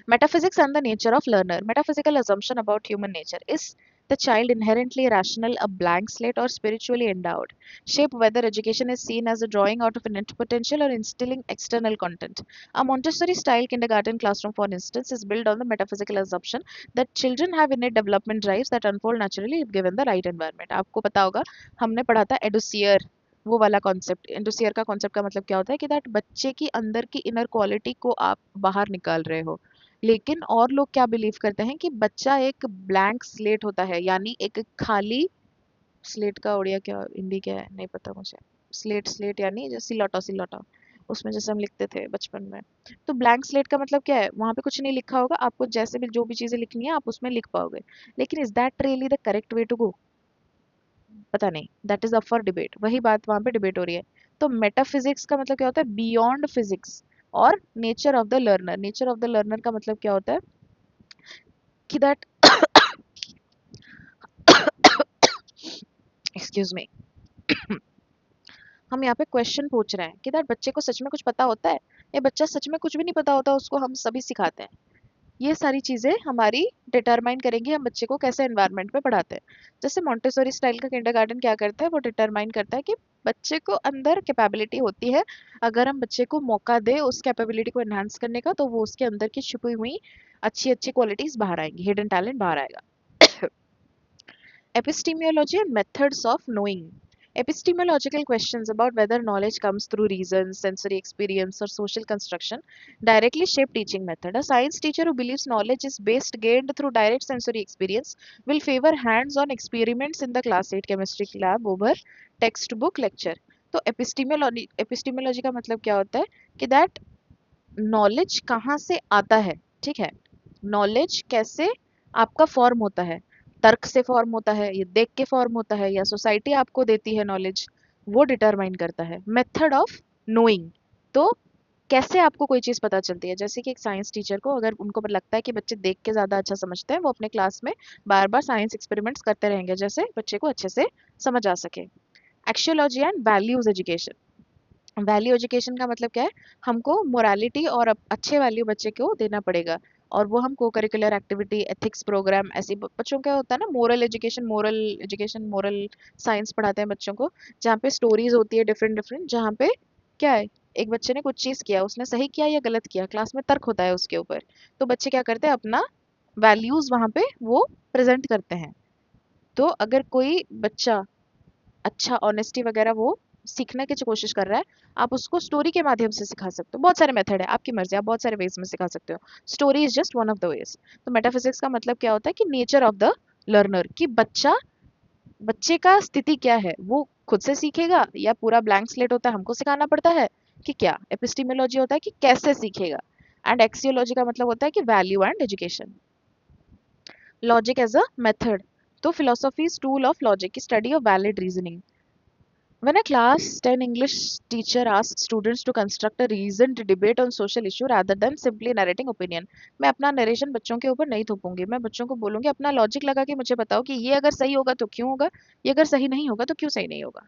Metaphysics and the nature of learner. Metaphysical assumption about human nature. Is the child inherently rational, a blank slate, or spiritually endowed? Shape whether education is seen as a drawing out of innate potential or instilling external content. A Montessori style kindergarten classroom, for instance, is built on the metaphysical assumption that children have innate development drives that unfold naturally if given the right environment. आपको पता होगा हमने पढ़ा था एडुसियर, वो वाला कॉन्सेप्ट। एडुसियर का कॉन्सेप्ट का मतलब क्या होता है कि दैट बच्चे की अंदर की इनर क्वालिटी को आप बाहर निकाल रहे हो। लेकिन और लोग क्या बिलीव करते हैं कि बच्चा एक ब्लैंक स्लेट होता है, यानी एक खाली स्लेट का उड़िया क्या हिंदी क्या है नहीं पता मुझे। स्लेट स्लेट यानी जैसे सिलौटा सिलौटा, उसमें जैसे हम लिखते थे बचपन में। तो ब्लैंक स्लेट का मतलब क्या है, वहां पे कुछ नहीं लिखा होगा, आपको जैसे भी जो भी चीजें लिखनी है आप उसमें लिख पाओगे। लेकिन is that really the correct way to go? पता नहीं, that is up for debate. वही बात वहां पे डिबेट हो रही है। तो मेटाफिजिक्स का मतलब क्या होता है, बियॉन्ड फिजिक्स। और nature of the learner, nature of the learner का मतलब क्या होता है कि दैट एक्सक्यूज मी, हम यहाँ पे क्वेश्चन पूछ रहे हैं कि दैट बच्चे को सच में कुछ पता होता है या बच्चा सच में कुछ भी नहीं पता होता, उसको हम सभी सिखाते हैं। ये सारी चीजें हमारी डिटरमाइन करेंगी हम बच्चे को कैसे एनवायरनमेंट में पढ़ाते हैं। जैसे मॉन्टेसोरी स्टाइल का किंडरगार्टन क्या करता है, वो डिटरमाइन करता है कि बच्चे को अंदर कैपेबिलिटी होती है, अगर हम बच्चे को मौका दे उस कैपेबिलिटी को एनहांस करने का, तो वो उसके अंदर की छुपी हुई अच्छी अच्छी क्वालिटीज बाहर आएंगी, हिडन टैलेंट बाहर आएगा। Epistemology and methods of knowing. Epistemological questions about whether knowledge comes through reason, sensory experience, or social construction directly shape teaching method. A science teacher who believes knowledge is based gained through direct sensory experience will favor hands-on experiments in the class 8 chemistry lab over textbook lecture. तो एपिस्टिमोलॉजी का मतलब क्या होता है कि दैट नॉलेज कहाँ से आता है, ठीक है। नॉलेज कैसे आपका फॉर्म होता है, तर्क से फॉर्म होता है, ये देख के फॉर्म होता है, या सोसाइटी आपको देती है नॉलेज, वो डिटरमाइन करता है। मेथड ऑफ नोइंग, तो कैसे आपको कोई चीज़ पता चलती है। जैसे कि एक साइंस टीचर को अगर उनको लगता है कि बच्चे देख के ज़्यादा अच्छा समझते हैं, वो अपने क्लास में बार बार साइंस एक्सपेरिमेंट्स करते रहेंगे जैसे बच्चे को अच्छे से समझ आ सके। Axiology and values education. Value education का मतलब क्या है, हमको मोरालिटी और अच्छे वैल्यू बच्चे को देना पड़ेगा। और वो हम को करिकुलर एक्टिविटी, एथिक्स प्रोग्राम, ऐसे बच्चों का होता है ना, मोरल एजुकेशन, मोरल साइंस पढ़ाते हैं बच्चों को, जहाँ पे स्टोरीज होती है डिफरेंट डिफरेंट, जहाँ पे क्या है, एक बच्चे ने कुछ चीज़ किया, उसने सही किया या गलत किया, क्लास में तर्क होता है उसके ऊपर। तो बच्चे क्या करते हैं, अपना वैल्यूज वहाँ पे वो प्रेजेंट करते हैं। तो अगर कोई बच्चा अच्छा ऑनेस्टी वगैरह वो सीखने की जो कोशिश कर रहा है, आप उसको स्टोरी के माध्यम से सिखा सकते हो। बहुत सारे मेथड है, आपकी मर्जी, आप बहुत सारे वेज में सिखा सकते हो। Story is just one of the ways. तो मेटाफिजिक्स का मतलब क्या होता है कि नेचर ऑफ द लर्नर, कि बच्चे का स्थिति क्या है, वो खुद से सीखेगा या पूरा ब्लैंक स्लेट होता है हमको सिखाना पड़ता है, कि क्या। एपिस्टिमोलॉजी होता है कि कैसे सीखेगा। एंड एक्सियोलॉजी का मतलब होता है कि value and education. Logic as a method, तो philosophy is tool of logic की study of valid reasoning. When a class 10 English teacher asks students to construct a reasoned debate on social issue rather than simply narrating opinion, मैं अपना नरेशन बच्चों के ऊपर नहीं थोपूंगी। मैं बच्चों को बोलूंगी अपना लॉजिक लगा के मुझे बताओ कि ये अगर सही होगा तो क्यों होगा, ये अगर सही नहीं होगा तो क्यों सही नहीं होगा।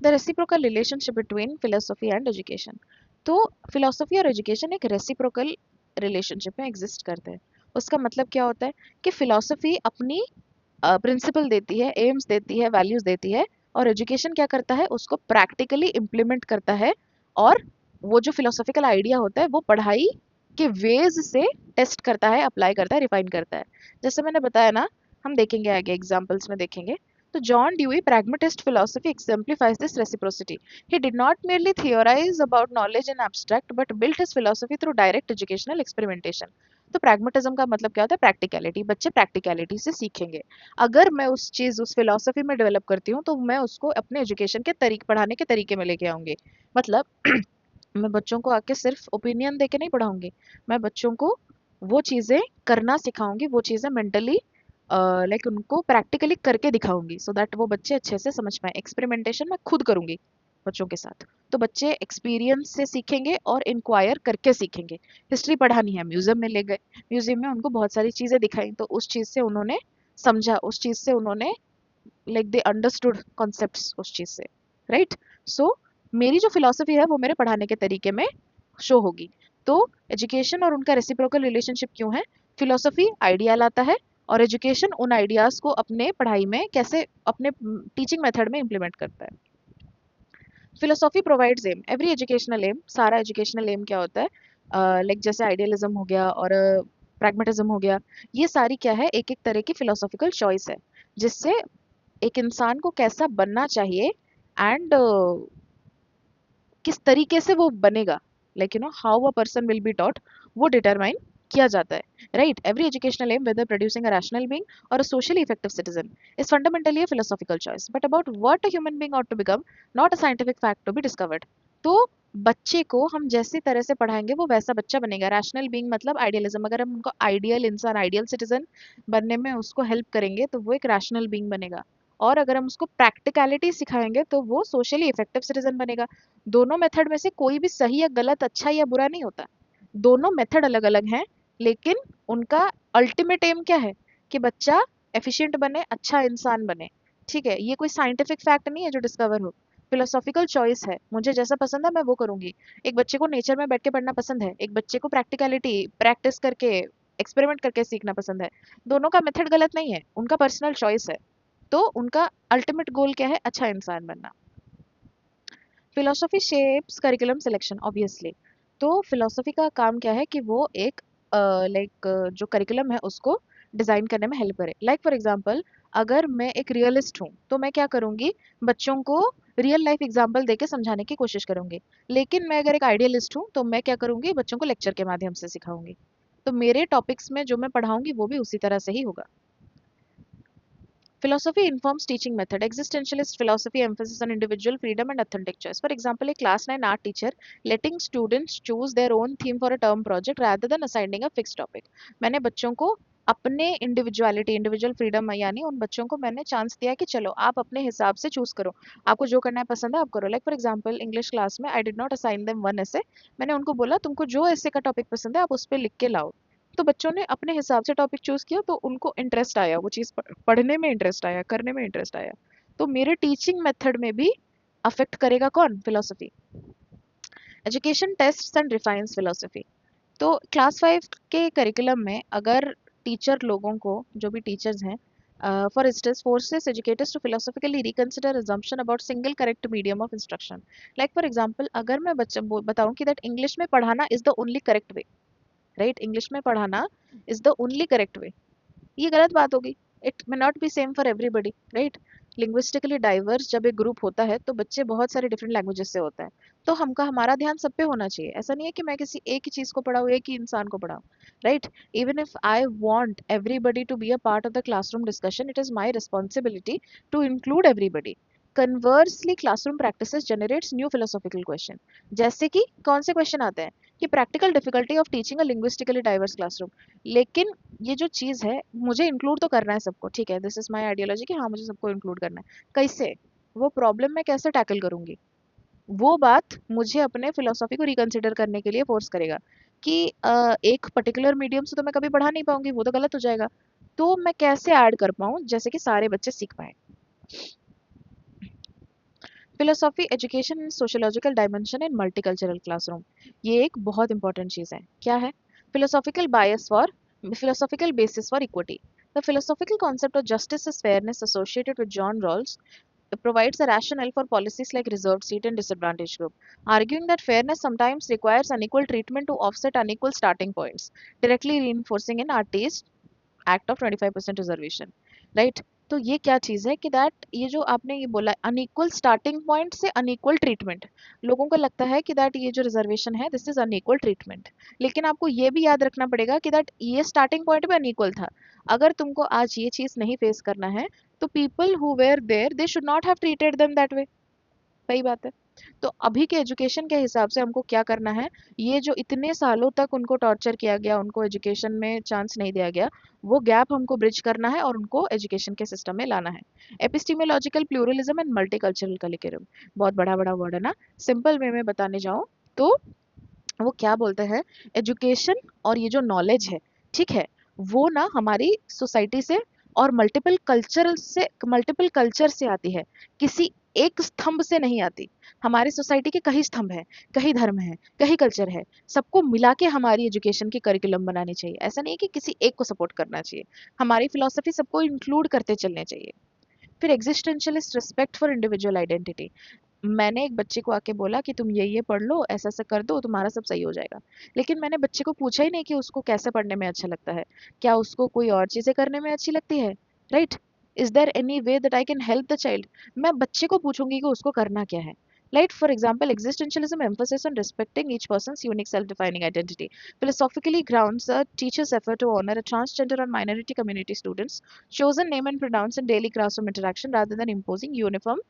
The reciprocal relationship between philosophy and education, तो फिलोसफी और एजुकेशन एक रेसिप्रोकल रिलेशनशिप में एग्जिस्ट करते हैं। उसका मतलब क्या होता है कि फिलोसफी अपनी प्रिंसिपल देती है, एम्स देती है, वैल्यूज देती है, और एजुकेशन क्या करता है, उसको प्रैक्टिकली इम्प्लीमेंट करता है। और वो जो फिलोसॉफिकल आइडिया होता है वो पढ़ाई के वेज से टेस्ट करता है, अप्लाई करता है, रिफाइन करता है। जैसे मैंने बताया ना, हम देखेंगे आगे एग्जाम्पल्स में देखेंगे। तो John dewy pragmatist philosophy exemplifies this reciprocity. He did not merely theorize about knowledge in abstract but built his philosophy through direct educational experimentation. तो प्रैग्मेटिज्म का मतलब क्या होता है, प्रैक्टिकलिटी। बच्चे प्रैक्टिकलिटी से सीखेंगे। अगर मैं उस चीज उस फिलोसफी में डेवलप करती हूँ तो मैं उसको अपने एजुकेशन के तरीके, पढ़ाने के तरीके में लेके आऊंगी। मतलब मैं बच्चों को आके सिर्फ ओपिनियन दे के नहीं पढ़ाऊंगी, मैं बच्चों को वो चीज़ें करना सिखाऊंगी, वो चीज़ें मेंटली लाइक उनको प्रैक्टिकली करके दिखाऊंगी सो दैट वो बच्चे अच्छे से समझ पाए। एक्सपेरिमेंटेशन मैं खुद करूंगी बच्चों के साथ, तो बच्चे एक्सपीरियंस से सीखेंगे और इंक्वायर करके सीखेंगे। हिस्ट्री पढ़ानी है, म्यूजियम में ले गए, म्यूजियम में उनको बहुत सारी चीज़ें दिखाई, तो उस चीज़ से उन्होंने समझा, उस चीज़ से उन्होंने लाइक दे अंडरस्टूड कॉन्सेप्ट्स उस चीज़ से, राइट। सो मेरी जो फिलॉसफी है वो मेरे पढ़ाने के तरीके में शो होगी। तो एजुकेशन और उनका रेसिप्रोकल रिलेशनशिप क्यों है? फिलॉसफी आइडिया लाता है और एजुकेशन उन आइडियाज़ को अपने पढ़ाई में कैसे अपने टीचिंग मेथड में इम्प्लीमेंट करता है। Philosophy provides aim, every educational aim, सारा एजुकेशनल एम क्या होता है, लाइक जैसे आइडियलिज्म हो गया और प्रैग्मेटिज्म हो गया, ये सारी क्या है, एक एक तरह की फिलोसॉफिकल चॉइस है जिससे एक इंसान को कैसा बनना चाहिए एंड किस तरीके से वो बनेगा, like how a person will be taught, वो डिटरमाइन किया जाता है, right. Every educational aim whether producing a rational being और a socially effective citizen is fundamentally a philosophical choice but about what a human being ought to become, not a scientific fact to be discovered। तो बच्चे को हम जैसी तरह से पढ़ाएंगे वो वैसा बच्चा बनेगा। रैशनल बीइंग मतलब आइडियलिज्म, अगर हम उनको आइडियल इंसान, आइडियल सिटीजन बनने में उसको हेल्प करेंगे तो वो एक रैशनल बीइंग बनेगा। और अगर हम उसको प्रैक्टिकलिटी सिखाएंगे तो वो सोशली इफेक्टिव सिटीजन बनेगा। दोनों मेथड में से कोई भी सही या गलत, अच्छा या बुरा नहीं होता। दोनों मेथड अलग अलग हैं, लेकिन उनका अल्टीमेट एम क्या है कि बच्चा एफिशिएंट बने, अच्छा इंसान बने। ठीक है, ये कोई साइंटिफिक फैक्ट नहीं है जो डिस्कवर हो, फिलोसॉफिकल चॉइस है। मुझे जैसा पसंद है मैं वो करूंगी। एक बच्चे को नेचर में बैठ के पढ़ना पसंद है, एक बच्चे को प्रैक्टिकलिटी प्रैक्टिस करके एक्सपेरिमेंट करके सीखना पसंद है। दोनों का मेथड गलत नहीं है, उनका पर्सनल चॉइस है। तो उनका अल्टीमेट गोल क्या है? अच्छा इंसान बनना। Philosophy shapes curriculum selection obviously. तो फिलोसफी का काम क्या है कि वो एक लाइक जो करिकुलम है उसको डिजाइन करने में हेल्प करे। लाइक फॉर एग्जांपल, अगर मैं एक रियलिस्ट हूँ तो मैं क्या करूंगी, बच्चों को रियल लाइफ एग्जांपल देके समझाने की कोशिश करूंगी। लेकिन मैं अगर एक आइडियलिस्ट हूँ तो मैं क्या करूंगी, बच्चों को लेक्चर के माध्यम से सिखाऊंगी। तो मेरे टॉपिक्स में जो मैं पढ़ाऊंगी वो भी उसी तरह से ही होगा। Philosophy informs teaching method. Existentialist philosophy emphasis on individual freedom and authentic choice. For example, a class 9 art teacher letting students choose their own theme for a term project rather than assigning a fixed topic. मैंने बच्चों को अपने इंडिविजुअलिटी, इंडिविजुअल फ्रीडम, यानी उन बच्चों को मैंने चांस दिया कि चलो आप अपने हिसाब से चूज करो, आपको जो करना है पसंद है आप करो। Like for example, English class में I did not assign them one ऐसे, मैंने उनको बोला तुमको जो ऐसे का टॉपिक पसंद है आप उस पर लिख के लाओ। तो बच्चों ने अपने हिसाब से टॉपिक चूज किया, तो उनको इंटरेस्ट आया, वो चीज़ पढ़ने में इंटरेस्ट आया, करने में इंटरेस्ट आया। तो मेरे टीचिंग मेथड में भी अफेक्ट करेगा कौन? Philosophy. Education tests and refines philosophy. तो क्लास 5 के करिकुलम में अगर टीचर लोगों को, जो भी टीचर्स हैं, for instance forces educators to philosophically reconsider assumption about single correct medium of instruction. Like for example, अगर मैं बच्चे बताऊं कि दैट इंग्लिश में पढ़ाना is the only correct way, right, English में पढ़ाना is the only correct way, ये गलत बात होगी। It may not be same for everybody, right. Linguistically diverse जब एक ग्रुप होता है तो बच्चे बहुत सारे डिफरेंट लैंग्वेजेस से होता है, तो हमारा ध्यान सब पे होना चाहिए। ऐसा नहीं है कि मैं किसी एक ही चीज को पढ़ाऊँ, एक ही इंसान को पढ़ाऊँ, right. Even if I want everybody to be a part of the classroom discussion, it is my responsibility to include everybody. Conversely classroom practices generates new philosophical question. जैसे कि कौन से क्वेश्चन आते हैं कि practical difficulty of teaching a linguistically diverse classroom. लेकिन ये जो चीज़ है, मुझे इंक्लूड तो करना है सबको, ठीक है, दिस इज माय आइडियोलॉजी कि हाँ मुझे सबको इंक्लूड करना है। कैसे? वो प्रॉब्लम मैं कैसे टैकल करूंगी, वो बात मुझे अपने फिलोसॉफी को रिकंसिडर करने के लिए फोर्स करेगा कि एक पर्टिकुलर मीडियम से तो मैं कभी पढ़ा नहीं पाऊंगी, वो तो गलत हो जाएगा। तो मैं कैसे ऐड कर पाऊँ जैसे कि सारे बच्चे सीख पाए। Philosophy education in sociological dimension in multicultural classroom, ये एक बहुत इंपॉर्टेंट चीज़ है। क्या है? Philosophical bias for philosophical basis for equity. The philosophical concept of justice is fairness associated with John Rawls provides a rationale for policies like reserved seat and disadvantaged group, arguing that fairness sometimes requires unequal treatment to offset unequal starting points, directly reinforcing in RT's act of 25% reservation, right. तो ये क्या चीज़ है कि दैट ये जो आपने ये बोला अनइक्वल स्टार्टिंग पॉइंट से अनइक्वल ट्रीटमेंट, लोगों को लगता है कि दैट ये जो रिजर्वेशन है दिस इज अनइक्वल ट्रीटमेंट। लेकिन आपको ये भी याद रखना पड़ेगा कि दैट ये स्टार्टिंग पॉइंट में अनइक्वल था। अगर तुमको आज ये चीज़ नहीं फेस करना है तो people who were there they should not have treated them that way. सही बात है। तो अभी के एजुकेशन के हिसाब से हमको क्या करना है, ये जो इतने सालों तक उनको टॉर्चर किया गया, उनको एजुकेशन में चांस नहीं दिया गया, वो गैप हमको ब्रिज करना है और उनको एजुकेशन के सिस्टम में लाना है। एपिस्टीमोलॉजिकल प्लूरलिज्म एंड मल्टीकल्चरल करिकुलम, बहुत बड़ा बड़ा वर्ड है ना, सिंपल वे में बताने जाऊँ तो वो क्या बोलते हैं, एजुकेशन और ये जो नॉलेज है, ठीक है, वो ना हमारी सोसाइटी से और मल्टीपल कल्चर से आती है, किसी एक स्तंभ से नहीं आती। हमारी सोसाइटी के कई स्तंभ हैं, कई धर्म हैं, कई कल्चर है, सबको मिला के हमारी एजुकेशन की करिकुलम बनानी चाहिए। ऐसा नहीं है कि किसी एक को सपोर्ट करना चाहिए, हमारी फिलोसफी सबको इंक्लूड करते चलने चाहिए। फिर existentialist respect for individual identity. मैंने एक बच्चे को आके बोला कि तुम ये पढ़ लो, ऐसा ऐसा कर दो, तुम्हारा सब सही हो जाएगा। लेकिन मैंने बच्चे को पूछा ही नहीं कि उसको कैसे पढ़ने में अच्छा लगता है, क्या उसको कोई और चीज़ें करने में अच्छी लगती है, right? Is there any way that I can help the child? मैं बच्चे को पूछूंगी कि उसको करना क्या है। Right, for example, existentialism emphasis on respecting each person's unique self-defining identity. Philosophically grounds a teacher's effort to honor a transgender or minority community students' chosen name and pronouns in daily classroom interaction rather than imposing uniform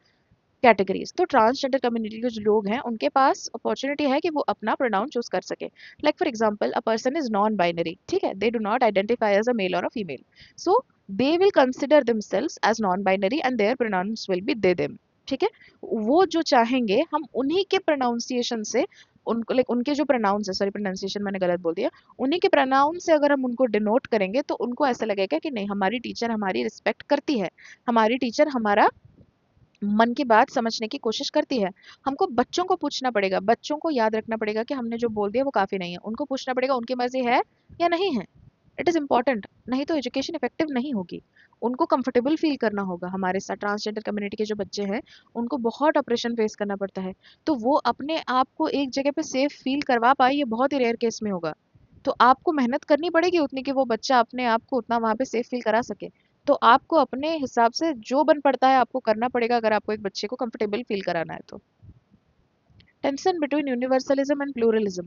categories. तो ट्रांसजेंडर कम्युनिटी के जो लोग हैं उनके पास अपॉर्चुनिटी है कि वो अपना प्रोनाउन चूज कर सके। Like for example, a person is non binary, ठीक है, they do not identify as a male और a female, so they will consider themselves as non binary and their pronouns will be they them. ठीक है, वो जो चाहेंगे हम उन्हीं के प्रोनाउंसिएशन से उनको, लाइक उनके जो प्रोनाउंस है, सॉरी प्रोनाउंसिएशन मैंने गलत बोल दिया, उन्हीं के प्रोनाउन से अगर हम उनको डिनोट करेंगे तो उनको ऐसा लगेगा कि नहीं, हमारी टीचर हमारी रिस्पेक्ट करती है, हमारी टीचर हमारा मन की बात समझने की कोशिश करती है। हमको बच्चों को पूछना पड़ेगा, बच्चों को याद रखना पड़ेगा कि हमने जो बोल दिया वो काफ़ी नहीं है। उनको पूछना पड़ेगा उनकी मर्ज़ी है या नहीं है। इट इज़ इम्पोर्टेंट, नहीं तो एजुकेशन इफेक्टिव नहीं होगी। उनको कंफर्टेबल फील करना होगा। हमारे साथ ट्रांसजेंडर कम्युनिटी के जो बच्चे हैं, उनको बहुत ऑपरेशन फेस करना पड़ता है। तो वो अपने आप को एक जगह पे सेफ फील करवा पाए, ये बहुत ही रेयर केस में होगा। तो आपको मेहनत करनी पड़ेगी उतनी कि वो बच्चा अपने आप को उतना वहाँ पे सेफ फील करा सके। तो आपको अपने हिसाब से जो बन पड़ता है आपको करना पड़ेगा, अगर आपको एक बच्चे को कंफर्टेबल फील कराना है तो। Tension between universalism and pluralism,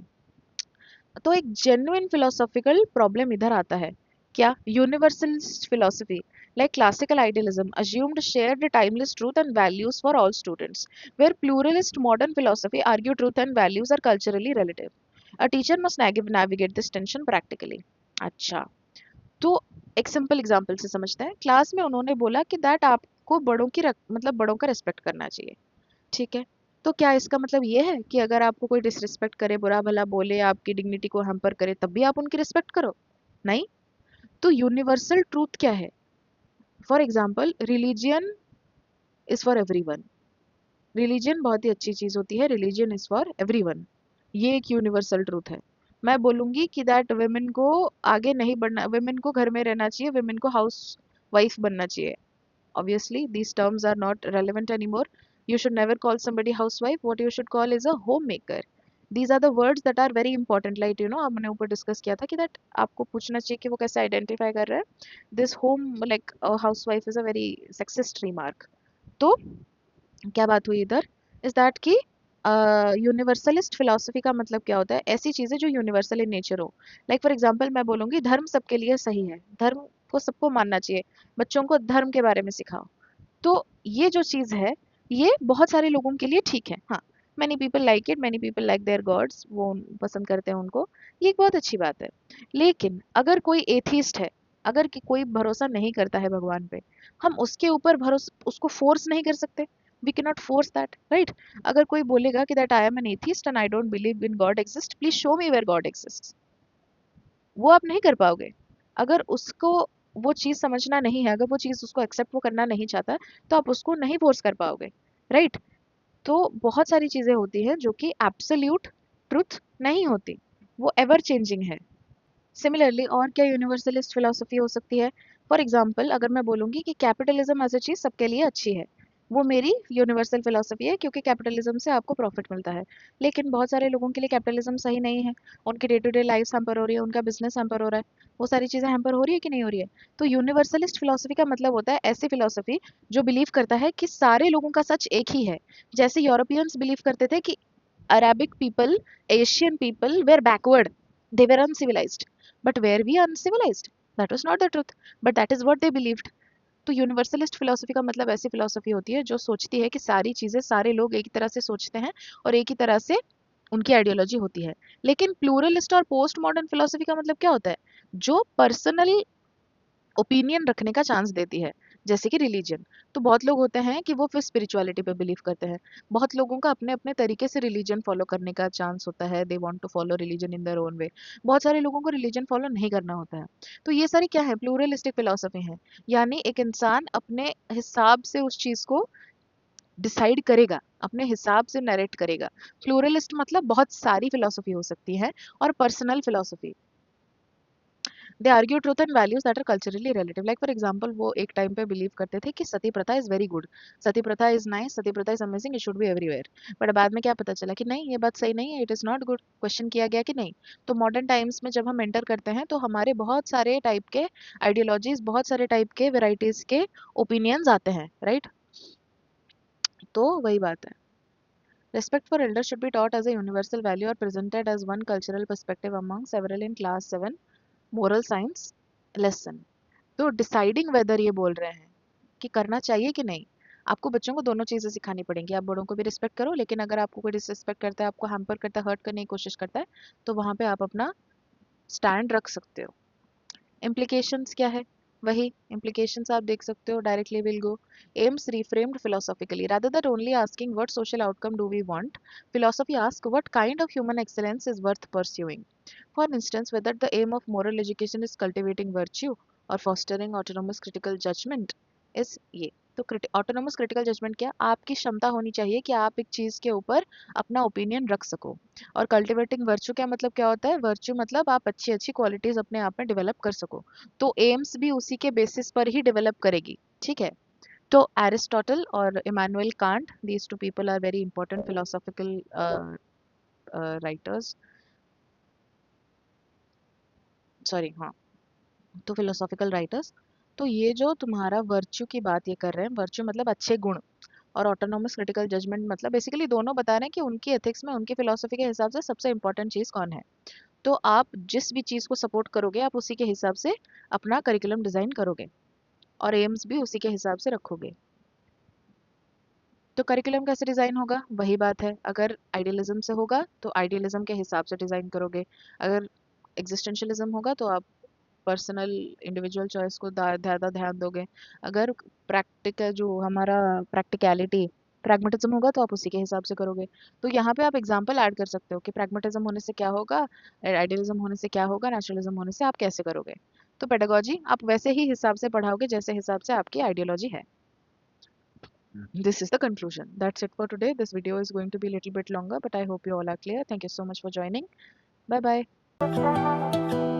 तो एक जेन्युइन फिलोसॉफिकल प्रॉब्लम इधर आता है। क्या? Universalist philosophy like classical idealism assumed shared timeless truth and values for all students, where pluralist modern philosophy argue truth and values are culturally relative. A teacher must navigate this tension practically. अच्छा, तो एक सिंपल एग्जांपल से समझते हैं। क्लास में उन्होंने बोला कि दैट आपको मतलब बड़ों का रिस्पेक्ट करना चाहिए, ठीक है। तो क्या इसका मतलब ये है कि अगर आपको कोई डिसरिस्पेक्ट करे, बुरा भला बोले, आपकी डिग्निटी को हैम्पर करे, तब भी आप उनकी रिस्पेक्ट करो? नहीं। तो यूनिवर्सल ट्रूथ क्या है? For example, religion is for everyone. Religion बहुत ही अच्छी चीज होती है, रिलीजियन इज फॉर एवरीवन, ये एक यूनिवर्सल ट्रूथ है। मैं बोलूंगी कि दैट वेमेन को आगे नहीं बढ़ना, वेमेन को घर में रहना चाहिए, वेमेन को हाउस वाइफ बनना चाहिए। Obviously, these terms are not relevant anymore. You should never call somebody housewife. What you should call is a homemaker. These are the words that are very important. Like हमने ऊपर डिस्कस किया था कि that आपको पूछना चाहिए कि वो कैसे आइडेंटिफाई कर रहा है। This home like a housewife is a very sexist remark. तो क्या बात हुई इधर, इज दैट कि यूनिवर्सलिस्ट फिलोसफी का मतलब क्या होता है? ऐसी चीज़ें जो यूनिवर्सल इन नेचर हो। लाइक फॉर एग्जांपल, मैं बोलूँगी धर्म सबके लिए सही है, धर्म को सबको मानना चाहिए, बच्चों को धर्म के बारे में सिखाओ। तो ये जो चीज़ है, ये बहुत सारे लोगों के लिए ठीक है। हाँ, many people like it, many people like their gods, वो पसंद करते हैं उनको, ये एक बहुत अच्छी बात है। लेकिन अगर कोई एथीस्ट है, अगर कि कोई भरोसा नहीं करता है भगवान पे, हम उसके ऊपर भरोसा उसको फोर्स नहीं कर सकते। We can not force that, right? अगर कोई बोलेगा कि that I am an atheist and I don't believe in God exist, please show me where God exist, वो आप नहीं कर पाओगे। अगर उसको वो चीज़ समझना नहीं है, अगर वो चीज़ उसको एक्सेप्ट वो करना नहीं चाहता, तो आप उसको नहीं फोर्स कर पाओगे, राइट? तो बहुत सारी चीज़ें होती हैं जो कि एब्सोल्यूट ट्रुथ नहीं होती, वो एवर चेंजिंग है। सिमिलरली और क्या यूनिवर्सलिस्ट फिलोसफी हो सकती है? फॉर एग्जाम्पल, अगर मैं बोलूँगी कि कैपिटलिज्म एज अ चीज़ सबके लिए अच्छी है, वो मेरी यूनिवर्सल फिलोसफी है, क्योंकि कैपिटलिज्म से आपको प्रॉफिट मिलता है। लेकिन बहुत सारे लोगों के लिए कैपिटलिज्म सही नहीं है, उनकी day to day life hamper हो रही है, उनका बिजनेस हैम्पर हो रहा है, वो सारी चीज़ें हैम्पर हो रही है कि नहीं हो रही है? तो यूनिवर्सलिस्ट फिलोसफी का मतलब होता है ऐसी फिलोसफी जो बिलीव करता है कि सारे लोगों का सच एक ही है। जैसे यूरोपियंस बिलीव करते थे कि Arabic people, Asian people were backward, they were uncivilized, but were we uncivilized? That was not the truth, but that is what they believed. तो यूनिवर्सलिस्ट फिलोसफी का मतलब ऐसी फिलोसफी होती है जो सोचती है कि सारी चीज़ें सारे लोग एक ही तरह से सोचते हैं और एक ही तरह से उनकी आइडियोलॉजी होती है। लेकिन प्लूरलिस्ट और पोस्ट मॉडर्न फिलोसफी का मतलब क्या होता है? जो पर्सनल ओपिनियन रखने का चांस देती है, जैसे कि रिलीजन। तो बहुत लोग होते हैं कि वो फिर स्पिरिचुअलिटी पे बिलीव करते हैं। बहुत लोगों का अपने अपने तरीके से रिलीजन फॉलो करने का चांस होता है, they want to follow religion in their own way. बहुत सारे लोगों को रिलीजन फॉलो नहीं करना होता है। तो ये सारी क्या है, प्लूरलिस्टिक फिलोसफी है। यानी एक इंसान अपने हिसाब से उस चीज को डिसाइड करेगा, अपने हिसाब से नरेट करेगा। प्लूरलिस्ट मतलब बहुत सारी फिलोसफी हो सकती है, और personal philosophy, they argue truth and values that are culturally relative. Like for example, वो एक टाइम पे बिलीव करते थे कि सती प्रथा इज वेरी गुड, सती प्रथा इज नाइस, सती प्रथा is amazing, it should be everywhere. But बाद में क्या पता चला कि नहीं, ये बात सही नहीं है, it is not good. Question किया गया कि नहीं। तो मॉडर्न टाइम्स में जब हम एंटर करते हैं तो हमारे बहुत सारे टाइप के आइडियोलॉजीज, बहुत सारे टाइप के वेराइटीज के ओपिनियंस आते हैं, राइट। तो वही बात है। Respect for elders should be taught as a universal value or presented as one cultural perspective among several in class 7 moral science lesson। तो डिसाइडिंग वेदर ये बोल रहे हैं कि करना चाहिए कि नहीं। आपको बच्चों को दोनों चीजें सिखानी पड़ेंगी। आप बड़ों को भी रिस्पेक्ट करो, लेकिन अगर आपको कोई डिसरिस्पेक्ट करता है, आपको हैम्पर करता है, हर्ट करने की कोशिश करता है, तो वहां पे आप अपना स्टैंड रख सकते हो। इम्प्लीकेशंस क्या है, वही इम्प्लीकेशंस आप देख सकते हो। Directly will go, AIIMS reframed philosophically rather than only asking what social outcome do we want, philosophy asks what kind of human excellence is worth pursuing. For instance, whether the aim of moral education is cultivating virtue or fostering autonomous critical judgment is ये। तो ऑटोनोमस क्रिटिकल जजमेंट क्या, आपकी क्षमता होनी चाहिए कि आप एक चीज के ऊपर अपना ओपिनियन रख सको। और कल्टिवेटिंग वर्च्यू क्या मतलब, क्या होता है वर्च्यू, मतलब आप अच्छी अच्छी क्वालिटीज अपने आप में डेवलप कर सको। तो एम्स भी उसी के बेसिस पर ही डेवलप करेगी, ठीक है। तो एरिस्टोटल और Immanuel Kant, these two people are very important philosophical writers, sorry, हाँ, तो फिलोसॉफिकल राइटर्स। तो ये जो तुम्हारा वर्च्यू की बात ये कर रहे हैं, वर्च्यू मतलब अच्छे गुण, और ऑटोनोमस क्रिटिकल जजमेंट मतलब बेसिकली दोनों बता रहे हैं कि उनकी एथिक्स में, उनकी फिलोसफी के हिसाब से सबसे इंपॉर्टेंट चीज कौन है। तो आप जिस भी चीज को सपोर्ट करोगे, आप उसी के हिसाब से अपना करिकुलम डिजाइन करोगे, और एम्स भी उसी के हिसाब से रखोगे। तो करिकुलम कैसे डिजाइन होगा, वही बात है। अगर आइडियलिज्म से होगा तो आइडियलिज्म के हिसाब से डिजाइन करोगे। अगर एग्जिस्टेंशियलिज्म होगा तो आप पर्सनल इंडिविजुअल चॉइस को ज़्यादा ध्यान दोगे। अगर प्रैक्टिकल, जो हमारा प्रैक्टिकलिटी, प्रैग्मेटिज्म होगा तो आप उसी के हिसाब से करोगे। तो यहाँ पे आप एग्जांपल ऐड कर सकते हो कि प्रैग्मेटिज्म होने से क्या होगा, आइडियलिज्म होने से क्या होगा, नेचुरलिज्म होने से आप कैसे करोगे। तो पेडागोजी आप वैसे ही हिसाब से पढ़ाओगे जैसे हिसाब से आपकी आइडियोलॉजी है। This is the conclusion. That's it for today. This video is going to be a little bit longer, but I hope you all are clear. Thank you so much for joining. Bye bye.